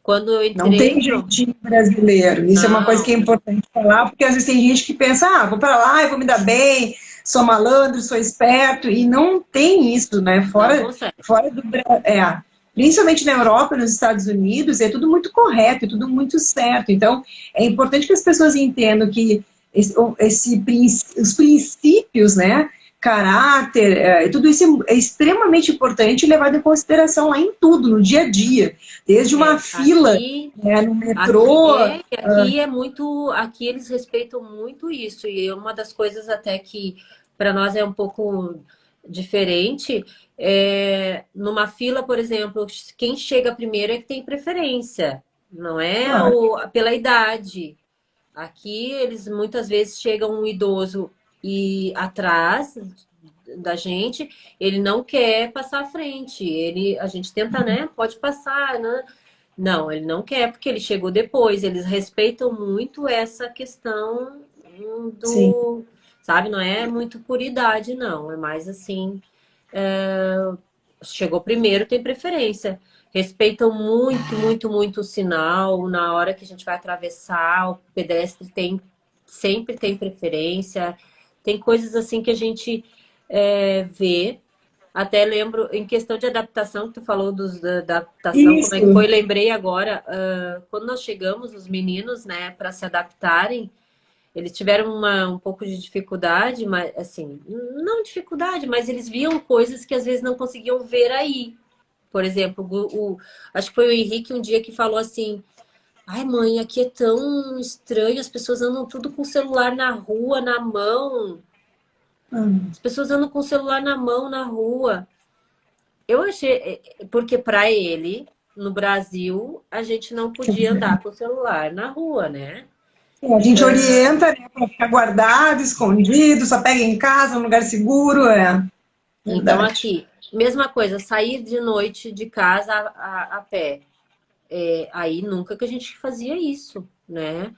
quando eu Não entrei, tem pronto. jeitinho brasileiro. Isso é uma coisa que é Não, importante falar, porque às vezes tem gente que pensa, vou para lá, eu vou me dar bem, sou malandro, sou esperto, e não tem isso, né? não Fora, consegue. fora do principalmente na Europa, nos Estados Unidos, é tudo muito correto, é tudo muito certo. Então, é importante que as pessoas entendam que os princípios, né? Caráter, tudo isso é extremamente importante e levado em consideração lá em tudo, no dia a dia. Desde uma fila, né, no metrô. Aqui é muito, aqui eles respeitam muito isso, e é uma das coisas até que para nós é um pouco diferente. Numa fila, por exemplo, quem chega primeiro é que tem preferência, não é Claro, pela idade. Aqui eles muitas vezes chegam um idoso e atrás da gente, ele não quer passar à frente. A gente tenta, né? Pode passar, né? Não, ele não quer porque ele chegou depois. Eles respeitam muito essa questão sim. do, sabe? Não é muito por idade, não. É mais assim, chegou primeiro, tem preferência. Respeitam muito, muito, muito o sinal. Na hora que a gente vai atravessar, o pedestre sempre tem preferência. Tem coisas assim que a gente vê. Até lembro, em questão de adaptação, que tu falou da adaptação, como é que foi? Isso. Lembrei agora, quando nós chegamos, os meninos, né, para se adaptarem, eles tiveram um pouco de dificuldade, mas assim, não dificuldade, mas eles viam coisas que às vezes não conseguiam ver aí. Por exemplo, acho que foi o Henrique um dia que falou assim: ai, mãe, aqui é tão estranho, as pessoas andam tudo com o celular na rua, na mão. Hum, As pessoas andam com o celular na mão, na rua. Eu achei, porque para ele, no Brasil, a gente não podia andar com o celular na rua, né? a gente orienta, né, para ficar guardado, escondido, só pega em casa, um lugar seguro, Então, verdade. aqui, mesma coisa, sair de noite de casa a pé. Aí nunca que a gente fazia isso, né?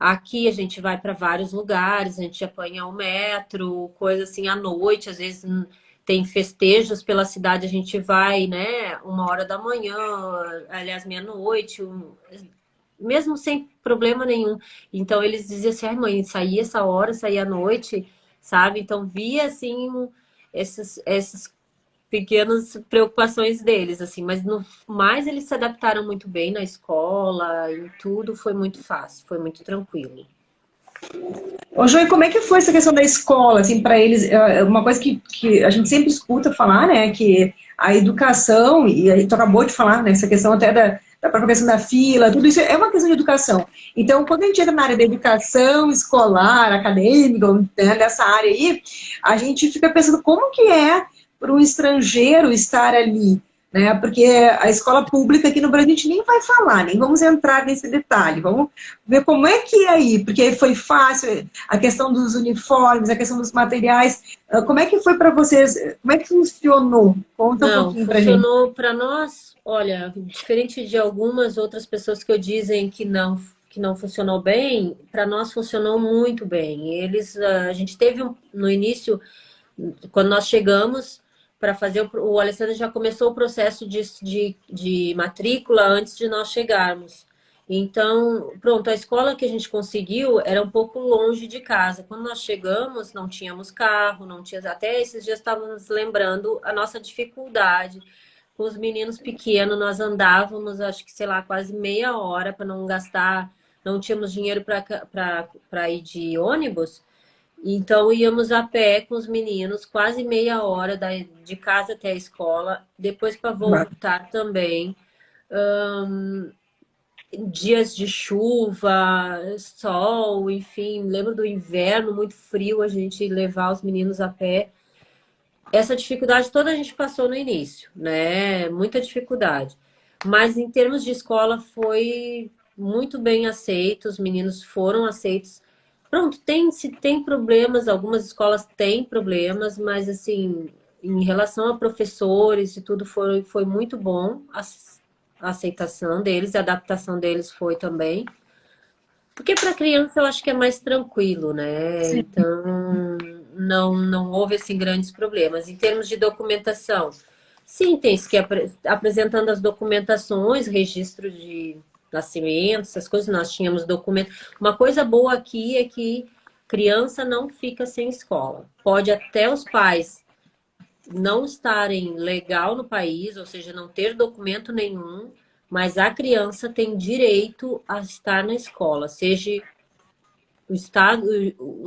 Aqui a gente vai para vários lugares, a gente apanha o metro, coisa assim à noite, às vezes tem festejos pela cidade, a gente vai, né, 1 hora da manhã, aliás, meia-noite, mesmo sem problema nenhum. Então eles diziam assim, ai mãe, saía essa hora, saía à noite, sabe? Então via assim essas pequenas preocupações deles, assim, mas no mais eles se adaptaram muito bem na escola, em tudo foi muito fácil, foi muito tranquilo. Ô, João, e como é que foi essa questão da escola, assim, para eles? Uma coisa que a gente sempre escuta falar, né, que a educação, e aí tu acabou de falar, né, essa questão até da própria questão da fila, tudo isso é uma questão de educação. Então, quando a gente entra na área da educação escolar, acadêmica, né, nessa área aí, a gente fica pensando como que é para um estrangeiro estar ali, né? Porque a escola pública aqui no Brasil a gente nem vai falar, nem vamos entrar nesse detalhe. Vamos ver como é que é aí, porque foi fácil a questão dos uniformes, a questão dos materiais. Como é que foi para vocês? Como é que funcionou? Conta um Não, pouquinho para gente. funcionou para nós, olha, diferente de algumas outras pessoas que eu dizem que não funcionou bem, para nós funcionou muito bem. A gente teve no início, quando nós chegamos para fazer, o Alessandro já começou o processo de matrícula antes de nós chegarmos. Então, pronto, a escola que a gente conseguiu era um pouco longe de casa. Quando nós chegamos, não tínhamos carro, não tinha. Até esses dias estávamos lembrando a nossa dificuldade. Com os meninos pequenos, nós andávamos, acho que, sei lá, quase meia hora para não gastar, não tínhamos dinheiro para ir de ônibus. Então íamos a pé com os meninos, quase meia hora de casa até a escola, depois para voltar também. Dias de chuva, sol, enfim, lembro do inverno muito frio, a gente levar os meninos a pé. Essa dificuldade toda a gente passou no início, né? Muita dificuldade. Mas em termos de escola foi muito bem aceito, os meninos foram aceitos. Pronto, se tem problemas, algumas escolas têm problemas, mas assim, em relação a professores e tudo, foi muito bom a aceitação deles, a adaptação deles foi também. Porque para criança eu acho que é mais tranquilo, né? Sim. Então não houve assim grandes problemas. Em termos de documentação, sim, tem que apresentando as documentações, registro de nascimento, essas coisas, nós tínhamos documento. Uma coisa boa aqui é que criança não fica sem escola. Pode até os pais não estarem legal no país, ou seja, não ter documento nenhum, mas a criança tem direito a estar na escola, seja o estado,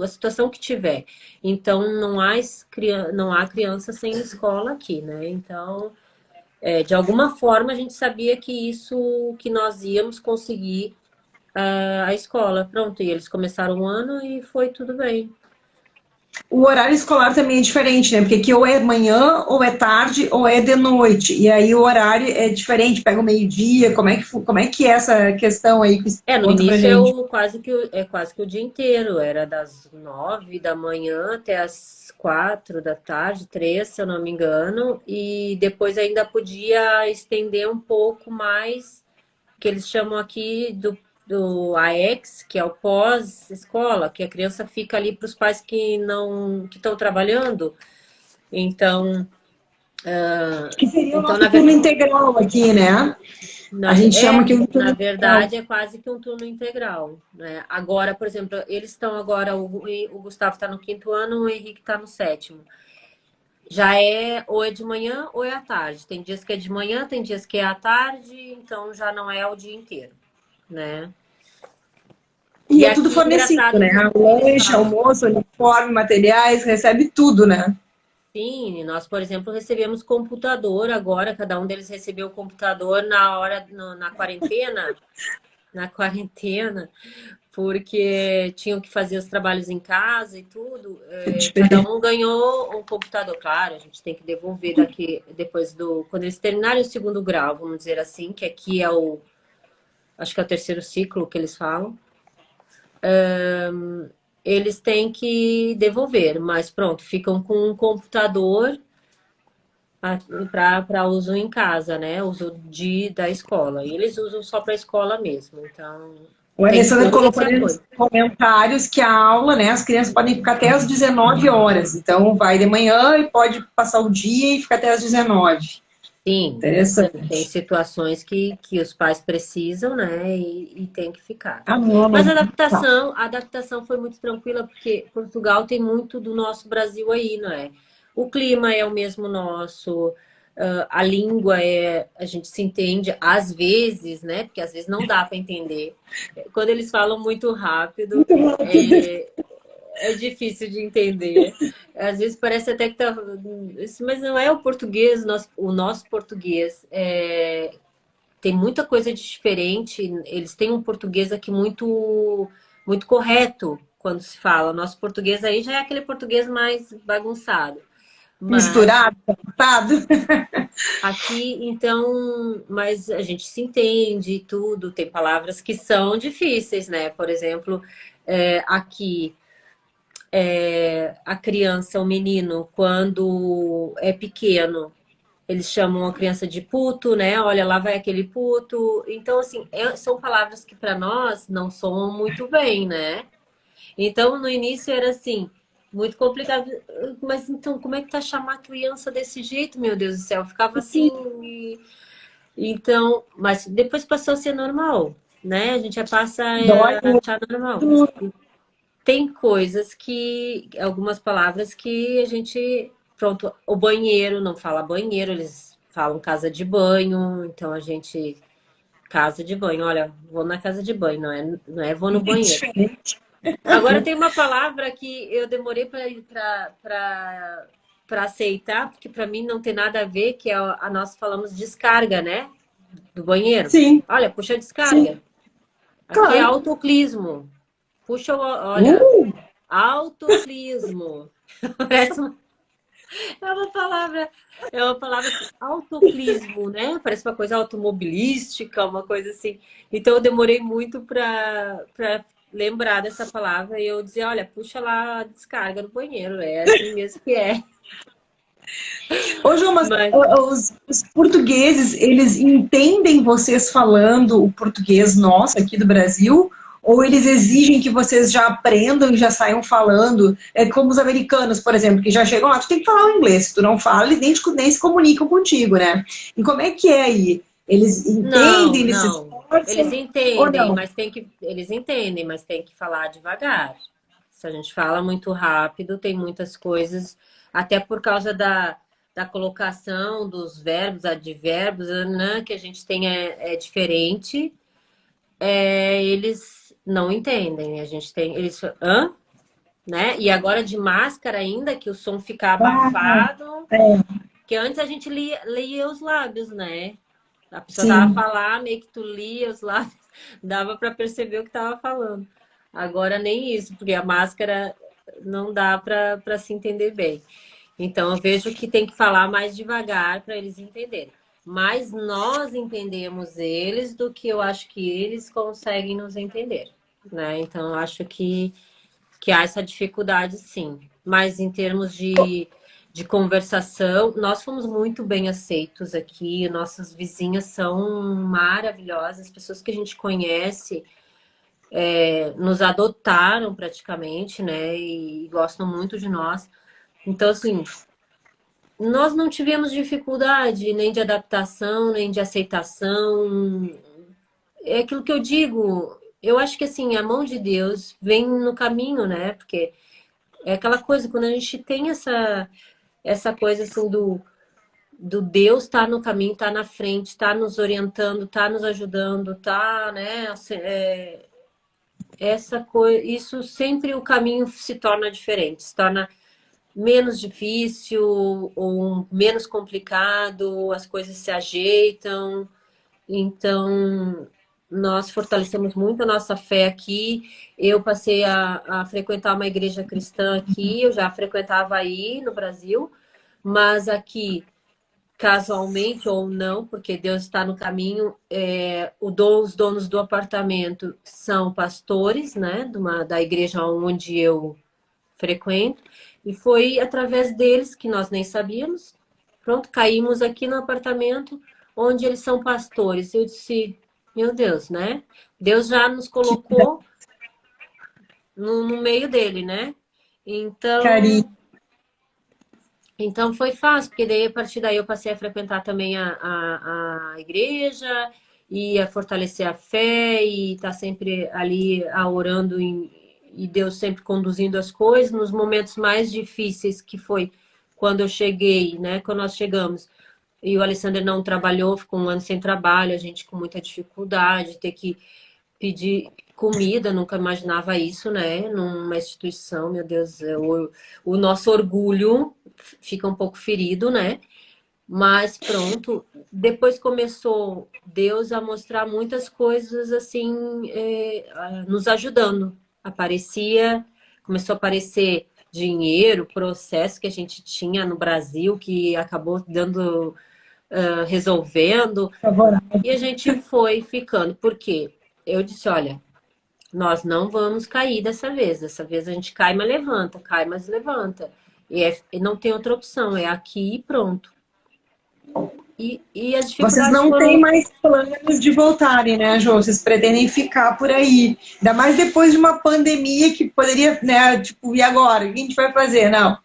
a situação que tiver. Então, não há criança sem escola aqui, né? Então, de alguma forma, a gente sabia que nós íamos conseguir a escola. Pronto, e eles começaram o ano e foi tudo bem. O horário escolar também é diferente, né? Porque aqui ou é manhã, ou é tarde, ou é de noite. E aí o horário é diferente, pega o meio-dia. Como é que é essa questão aí? No Conta pra início gente. quase que o dia inteiro. Era das 9 da manhã até as 4 da tarde, 3, se eu não me engano. E depois ainda podia estender um pouco mais, que eles chamam aqui do AEX, que é o pós-escola, que a criança fica ali para os pais que estão trabalhando. Então, Que seria o então nosso turno integral aqui, né? A gente chama que o turno na integral. verdade, é quase que um turno integral, né? Agora, por exemplo, eles estão agora, o Gustavo está no 5º ano, o Henrique está no 7º. Já ou é de manhã ou é à tarde. Tem dias que é de manhã, tem dias que é à tarde, então já não é o dia inteiro, né? E é tudo aqui, fornecido, engraçado, né? Lanche, almoço, uniforme, materiais, recebe tudo, né? sim, nós, por exemplo, recebemos computador agora, cada um deles recebeu o computador na hora, na quarentena, porque tinham que fazer os trabalhos em casa e tudo. Cada um ganhou um computador. Claro, a gente tem que devolver depois quando eles terminarem o 2º grau, vamos dizer assim, que aqui acho que é o 3º ciclo que eles falam. Eles têm que devolver, mas pronto, ficam com um computador para uso em casa, né? Uso da escola. E eles usam só para a escola mesmo. Então, O tem Alessandro todo colocou esse ali nos apoio. comentários que a aula, né, as crianças podem ficar até às 19 horas. Então, vai de manhã e pode passar o dia e ficar até às 19. Sim, tem Interessante. situações que os pais precisam, né? E tem que ficar. Ah, não, Mas não. Tá. a adaptação foi muito tranquila, porque Portugal tem muito do nosso Brasil aí, não é? O clima é o mesmo nosso, A língua a gente se entende às vezes, né? Porque às vezes não dá para entender. Quando eles falam muito rápido, Muito rápido. é difícil de entender. Às vezes parece até que tá. Mas não é o português, o nosso português. Tem muita coisa de diferente. Eles têm um português aqui muito, muito correto quando se fala. O nosso português aí já é aquele português mais bagunçado. Mas Misturado, captado. aqui, então, mas a gente se entende e tudo. Tem palavras que são difíceis, né? Por exemplo, aqui. A criança, o menino, quando é pequeno, eles chamam a criança de puto, né? Olha, lá vai aquele puto. Então, assim, são palavras que para nós não soam muito bem, né? Então, no início era assim, muito complicado. Mas então, como é que tá chamar a criança desse jeito, meu Deus do céu? Eu ficava assim. Então, mas depois passou a ser normal, né? A gente já passa Dói a achar normal. muito. Tem coisas algumas palavras que a gente, pronto, o banheiro não fala banheiro, eles falam casa de banho, então a gente, casa de banho, olha, vou na casa de banho, não é vou no É banheiro. diferente. Agora tem uma palavra que eu demorei para aceitar, porque para mim não tem nada a ver, que é nós falamos descarga, né? Do banheiro. Sim, Olha, puxa a sim, descarga. Aqui é claro. autoclismo. Puxa, olha, Uh, autoclismo. Parece é uma palavra assim, autoclismo, né? Parece uma coisa automobilística, uma coisa assim. Então eu demorei muito para lembrar dessa palavra e eu dizia, olha, puxa lá a descarga do banheiro, é assim mesmo que é. Ô, João, mas Mas os portugueses, eles entendem vocês falando o português nosso aqui do Brasil? Ou eles exigem que vocês já aprendam e já saiam falando? É como os americanos, por exemplo, que já chegam lá, tu tem que falar o inglês. Se tu não fala, eles nem se comunicam contigo, né? E como é que é aí? Eles entendem, não, eles se não. Eles esforçam ou entendem, não? mas tem que falar devagar. Se a gente fala muito rápido, tem muitas coisas, até por causa da colocação dos verbos, advérbios, né, que a gente tem é diferente. Eles não entendem. A gente tem, eles, hã? Né? E agora de máscara ainda, que o som fica Ah, abafado, é, que antes a gente lia os lábios, né? A pessoa tava a sim. falar, meio que tu lia os lábios, dava para perceber o que tava falando. Agora nem isso, porque a máscara não dá para se entender bem. Então eu vejo que tem que falar mais devagar para eles entenderem. Mas nós entendemos eles do que eu acho que eles conseguem nos entender, né? Então eu acho que há essa dificuldade, sim. Mas em termos de conversação, nós fomos muito bem aceitos aqui, nossas vizinhas são maravilhosas, pessoas que a gente conhece nos adotaram praticamente, né? E gostam muito de nós. Então, assim, nós não tivemos dificuldade nem de adaptação, nem de aceitação. É aquilo que eu digo. Eu acho que assim, a mão de Deus vem no caminho, né? Porque é aquela coisa, quando a gente tem essa coisa assim do Deus estar no caminho, estar na frente, estar nos orientando, estar nos ajudando, tá, né? Essa coisa, isso sempre o caminho se torna diferente, se torna menos difícil ou menos complicado, as coisas se ajeitam. Então, nós fortalecemos muito a nossa fé aqui. Eu passei a frequentar uma igreja cristã aqui, eu já frequentava aí no Brasil, mas aqui, casualmente ou não, porque Deus está no caminho, os donos do apartamento são pastores, né, da igreja onde eu frequento, e foi através deles que nós nem sabíamos. Pronto, caímos aqui no apartamento onde eles são pastores. Eu disse, meu Deus, né? Deus já nos Que colocou no meio dele, né? carinho. Então foi fácil, porque daí, a partir daí eu passei a frequentar também a igreja e a fortalecer a fé e estar sempre ali orando e Deus sempre conduzindo as coisas nos momentos mais difíceis que foi quando eu cheguei, né? Quando nós chegamos. E o Alessandro não trabalhou, ficou um ano sem trabalho, a gente com muita dificuldade, ter que pedir comida, nunca imaginava isso, né? Numa instituição, meu Deus, o nosso orgulho fica um pouco ferido, né? Mas pronto, depois começou Deus a mostrar muitas coisas assim, nos ajudando. Começou a aparecer dinheiro, processo que a gente tinha no Brasil, que acabou resolvendo, e a gente foi ficando. Por quê? Eu disse, olha, nós não vamos cair dessa vez. Dessa vez a gente cai, mas levanta, cai, mas levanta. E não tem outra opção, é aqui e pronto. E as Vocês dificuldades não têm foram... mais planos de voltarem, né, Jô? Vocês pretendem ficar por aí. Ainda mais depois de uma pandemia que poderia, né, tipo, e agora? O que a gente vai fazer? Não.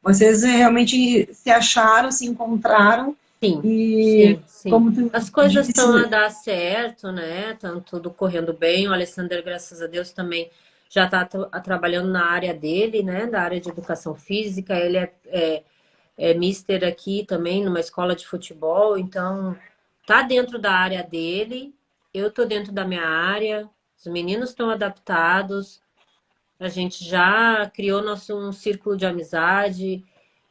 Vocês realmente se acharam, se encontraram Sim, e, sim, sim. como tu As coisas estão a disse, dar certo, né? Tá tudo correndo bem. O Alessandro, graças a Deus, também já está trabalhando na área dele, né? Da área de educação física. Ele é mister aqui também, numa escola de futebol. Então, tá dentro da área dele. Eu tô dentro da minha área. Os meninos estão adaptados. A gente já criou um círculo de amizade.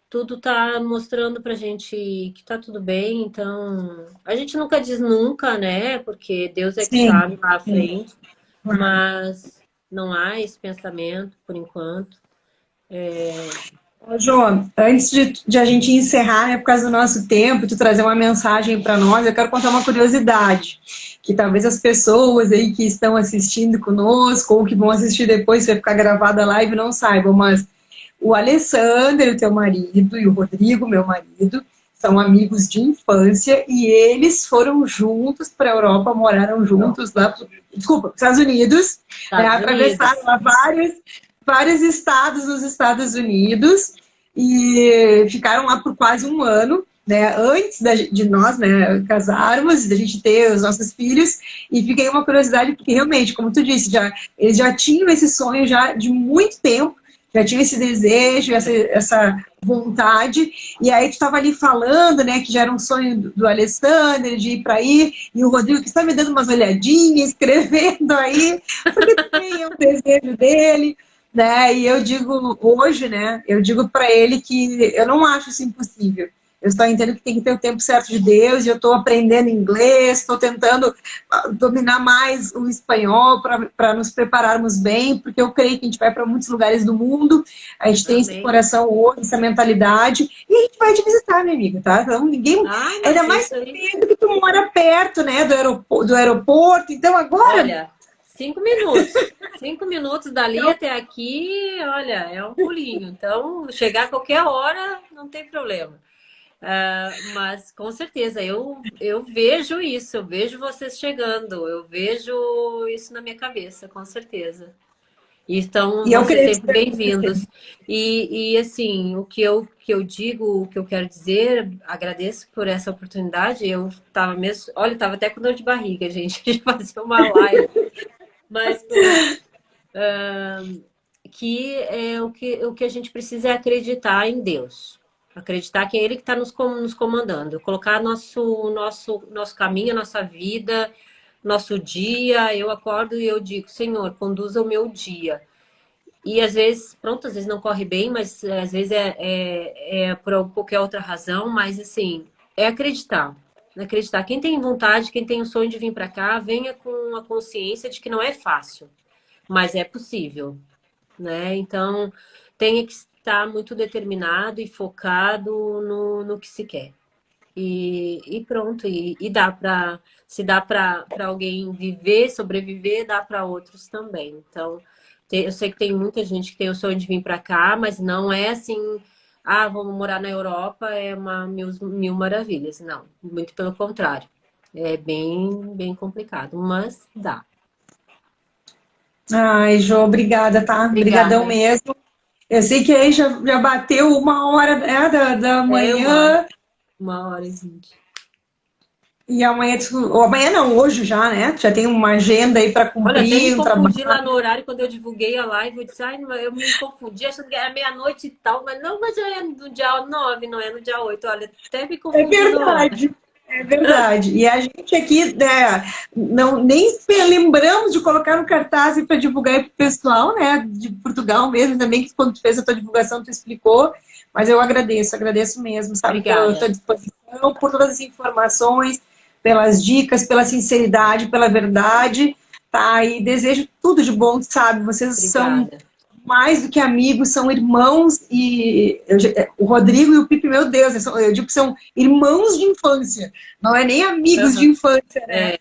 Tudo tá mostrando pra gente que tá tudo bem, então a gente nunca diz nunca, né? Porque Deus é que sim, sabe lá à sim. frente, mas não há esse pensamento por enquanto. Ô, Jô, antes de a gente encerrar, né, por causa do nosso tempo, tu trazer uma mensagem para nós, eu quero contar uma curiosidade, que talvez as pessoas aí que estão assistindo conosco, ou que vão assistir depois, vai ficar gravada a live, não saibam, mas o Alessandro, teu marido, e o Rodrigo, meu marido, são amigos de infância, e eles foram juntos para a Europa, moraram juntos lá, desculpa, para os Estados Unidos, né, Estados atravessaram Unidos. lá vários estados nos Estados Unidos e ficaram lá por quase um ano, né, antes de nós, né, casarmos, da gente ter os nossos filhos, e fiquei uma curiosidade, porque realmente, como tu disse, eles já tinham esse sonho já de muito tempo, já tinham esse desejo, essa vontade, e aí tu estava ali falando, né, que já era um sonho do Alessandro, de ir para aí, e o Rodrigo que está me dando umas olhadinhas, escrevendo aí, porque também é um desejo dele, né? E eu digo hoje, né? Eu digo para ele que eu não acho isso impossível. Eu só entendo que tem que ter o tempo certo de Deus. E eu estou aprendendo inglês, estou tentando dominar mais o espanhol para nos prepararmos bem, porque eu creio que a gente vai para muitos lugares do mundo. A gente tem esse Amém. coração hoje, essa mentalidade, e a gente vai te visitar, minha amiga, tá? Então ninguém, Ai, ainda mas mais isso aí. sabendo que tu mora perto, né? Do aeroporto. Então agora Olha, 5 minutos. 5 minutos dali até aqui, olha, é um pulinho. Então, chegar a qualquer hora não tem problema. Mas com certeza, eu vejo isso, eu vejo vocês chegando, eu vejo isso na minha cabeça, com certeza. Então, e vão eu ser creio sempre que bem-vindos. E assim, o que eu digo, o que eu quero dizer, agradeço por essa oportunidade. Eu estava mesmo, olha, estava até com dor de barriga, gente, de fazer uma live. Mas que o que a gente precisa é acreditar em Deus. Acreditar que é Ele que está nos comandando. Colocar nosso caminho, nossa vida, nosso dia. Eu acordo e eu digo, Senhor, conduza o meu dia. E às vezes, pronto, às vezes não corre bem, mas às vezes é por qualquer outra razão. Mas assim, é acreditar. Acreditar. Quem tem vontade, quem tem o sonho de vir para cá, venha com a consciência de que não é fácil, mas é possível, né? Então, tem que estar muito determinado e focado no que se quer. E pronto, e dá para, se dá para alguém viver, sobreviver, dá para outros também. Então, eu sei que tem muita gente que tem o sonho de vir para cá, mas não é assim, vamos morar na Europa, é uma mil maravilhas. Não, muito pelo contrário. É bem, bem complicado, mas dá. Ai, Jô, obrigada, tá? Obrigadão Obrigada. mesmo. Eu sei que aí já bateu 1 hora, né, da É uma manhã. uma hora e 20. E amanhã, ou amanhã não, hoje já, né? Já tem uma agenda aí para Olha, até me cumprir, um confundi lá trabalho. no horário quando eu divulguei a live. Eu disse, ai, eu me confundi achando que era meia-noite e tal, mas não, mas já é no dia 9, não é no dia 8. Olha, até me É confundi no horário. verdade. É verdade. E a gente aqui, né, não, nem lembramos de colocar no cartaz para divulgar para o pessoal, né, de Portugal mesmo, também, que quando tu fez a tua divulgação, tu explicou, mas eu agradeço mesmo, sabe, pela tua Obrigada. disposição, por todas as informações, pelas dicas, pela sinceridade, pela verdade, tá? E desejo tudo de bom, sabe? Vocês são Obrigada. mais do que amigos, são irmãos e o Rodrigo e o Pipe, meu Deus, eu digo que são irmãos de infância, não é nem amigos de Uhum. infância, né?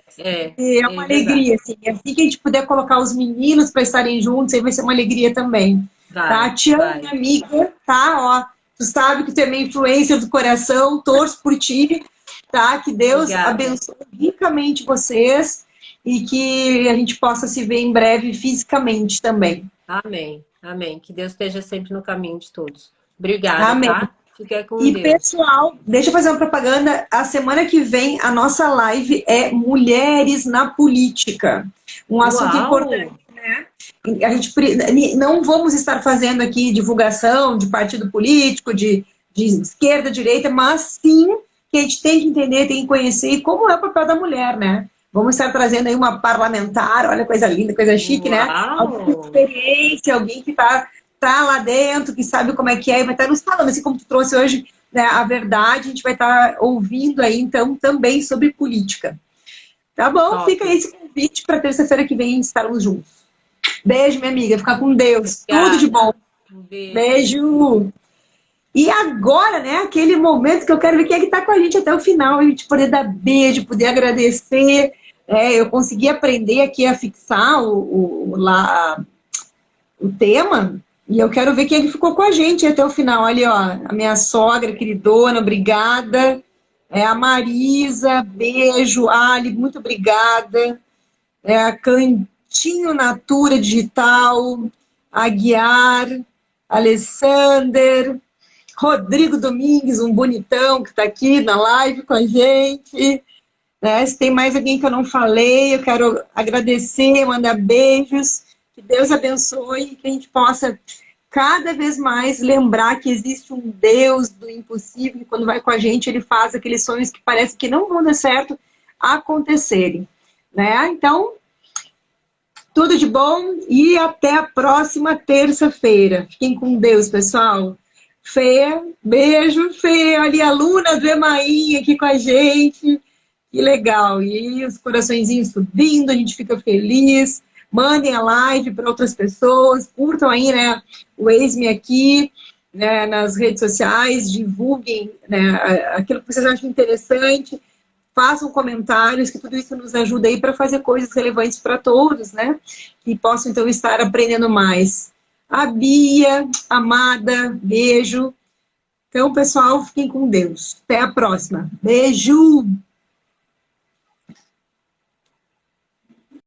E é uma Verdade. alegria, assim, assim que a gente puder colocar os meninos para estarem juntos, aí vai ser uma alegria também, tá? Vai, Te amo, minha vai. amiga, tá? Ó, tu sabe que tu é minha influência do coração, torço por ti, tá? Que Deus Obrigada. abençoe ricamente vocês e que a gente possa se ver em breve fisicamente também. Amém. Amém. Que Deus esteja sempre no caminho de todos. Obrigada, Amém. tá? Fica com E Deus. pessoal, deixa eu fazer uma propaganda. A semana que vem a nossa live é Mulheres na Política. Um assunto importante, Uau! né? A gente não vamos estar fazendo aqui divulgação de partido político, de esquerda, direita, mas sim que a gente tem que entender, tem que conhecer como é o papel da mulher, né? Vamos estar trazendo aí uma parlamentar, olha coisa linda, coisa chique, né? Alguém com Uau! experiência, alguém que tá lá dentro, que sabe como é que é, e vai estar nos falando, assim como tu trouxe hoje, né, a verdade, a gente vai estar ouvindo aí, então, também sobre política. Tá bom? Top. Fica aí esse convite para terça-feira que vem estarmos juntos. Beijo, minha amiga. Fica com Deus. Tudo de bom. Obrigada. Um beijo. Beijo. E agora, né, aquele momento que eu quero ver quem é que tá com a gente até o final, a gente poder dar beijo, poder agradecer. Eu consegui aprender aqui a fixar lá o tema, e eu quero ver quem é que ficou com a gente até o final. Olha, ó, a minha sogra queridona, obrigada. A Marisa, beijo. Ali, muito obrigada. A Cantinho Natura Digital, Aguiar, Alessander, Rodrigo Domingues, um bonitão que está aqui na live com a gente. Né? Se tem mais alguém que eu não falei, eu quero agradecer, mandar beijos. Que Deus abençoe, que a gente possa cada vez mais lembrar que existe um Deus do impossível, e quando vai com a gente, ele faz aqueles sonhos que parece que não vão dar certo acontecerem. Né? Então, tudo de bom e até a próxima terça-feira. Fiquem com Deus, pessoal. Fê, beijo, Fê. Olha a Luna do Emaim aqui com a gente. Que legal. E os coraçõezinhos subindo, a gente fica feliz. Mandem a live para outras pessoas. Curtam aí, né, o Eis-me aqui, né, nas redes sociais. Divulguem, né, aquilo que vocês acham interessante. Façam comentários, que tudo isso nos ajuda aí para fazer coisas relevantes para todos, né? E possam, então, estar aprendendo mais. A Bia, amada, beijo. Então, pessoal, fiquem com Deus. Até a próxima. Beijo!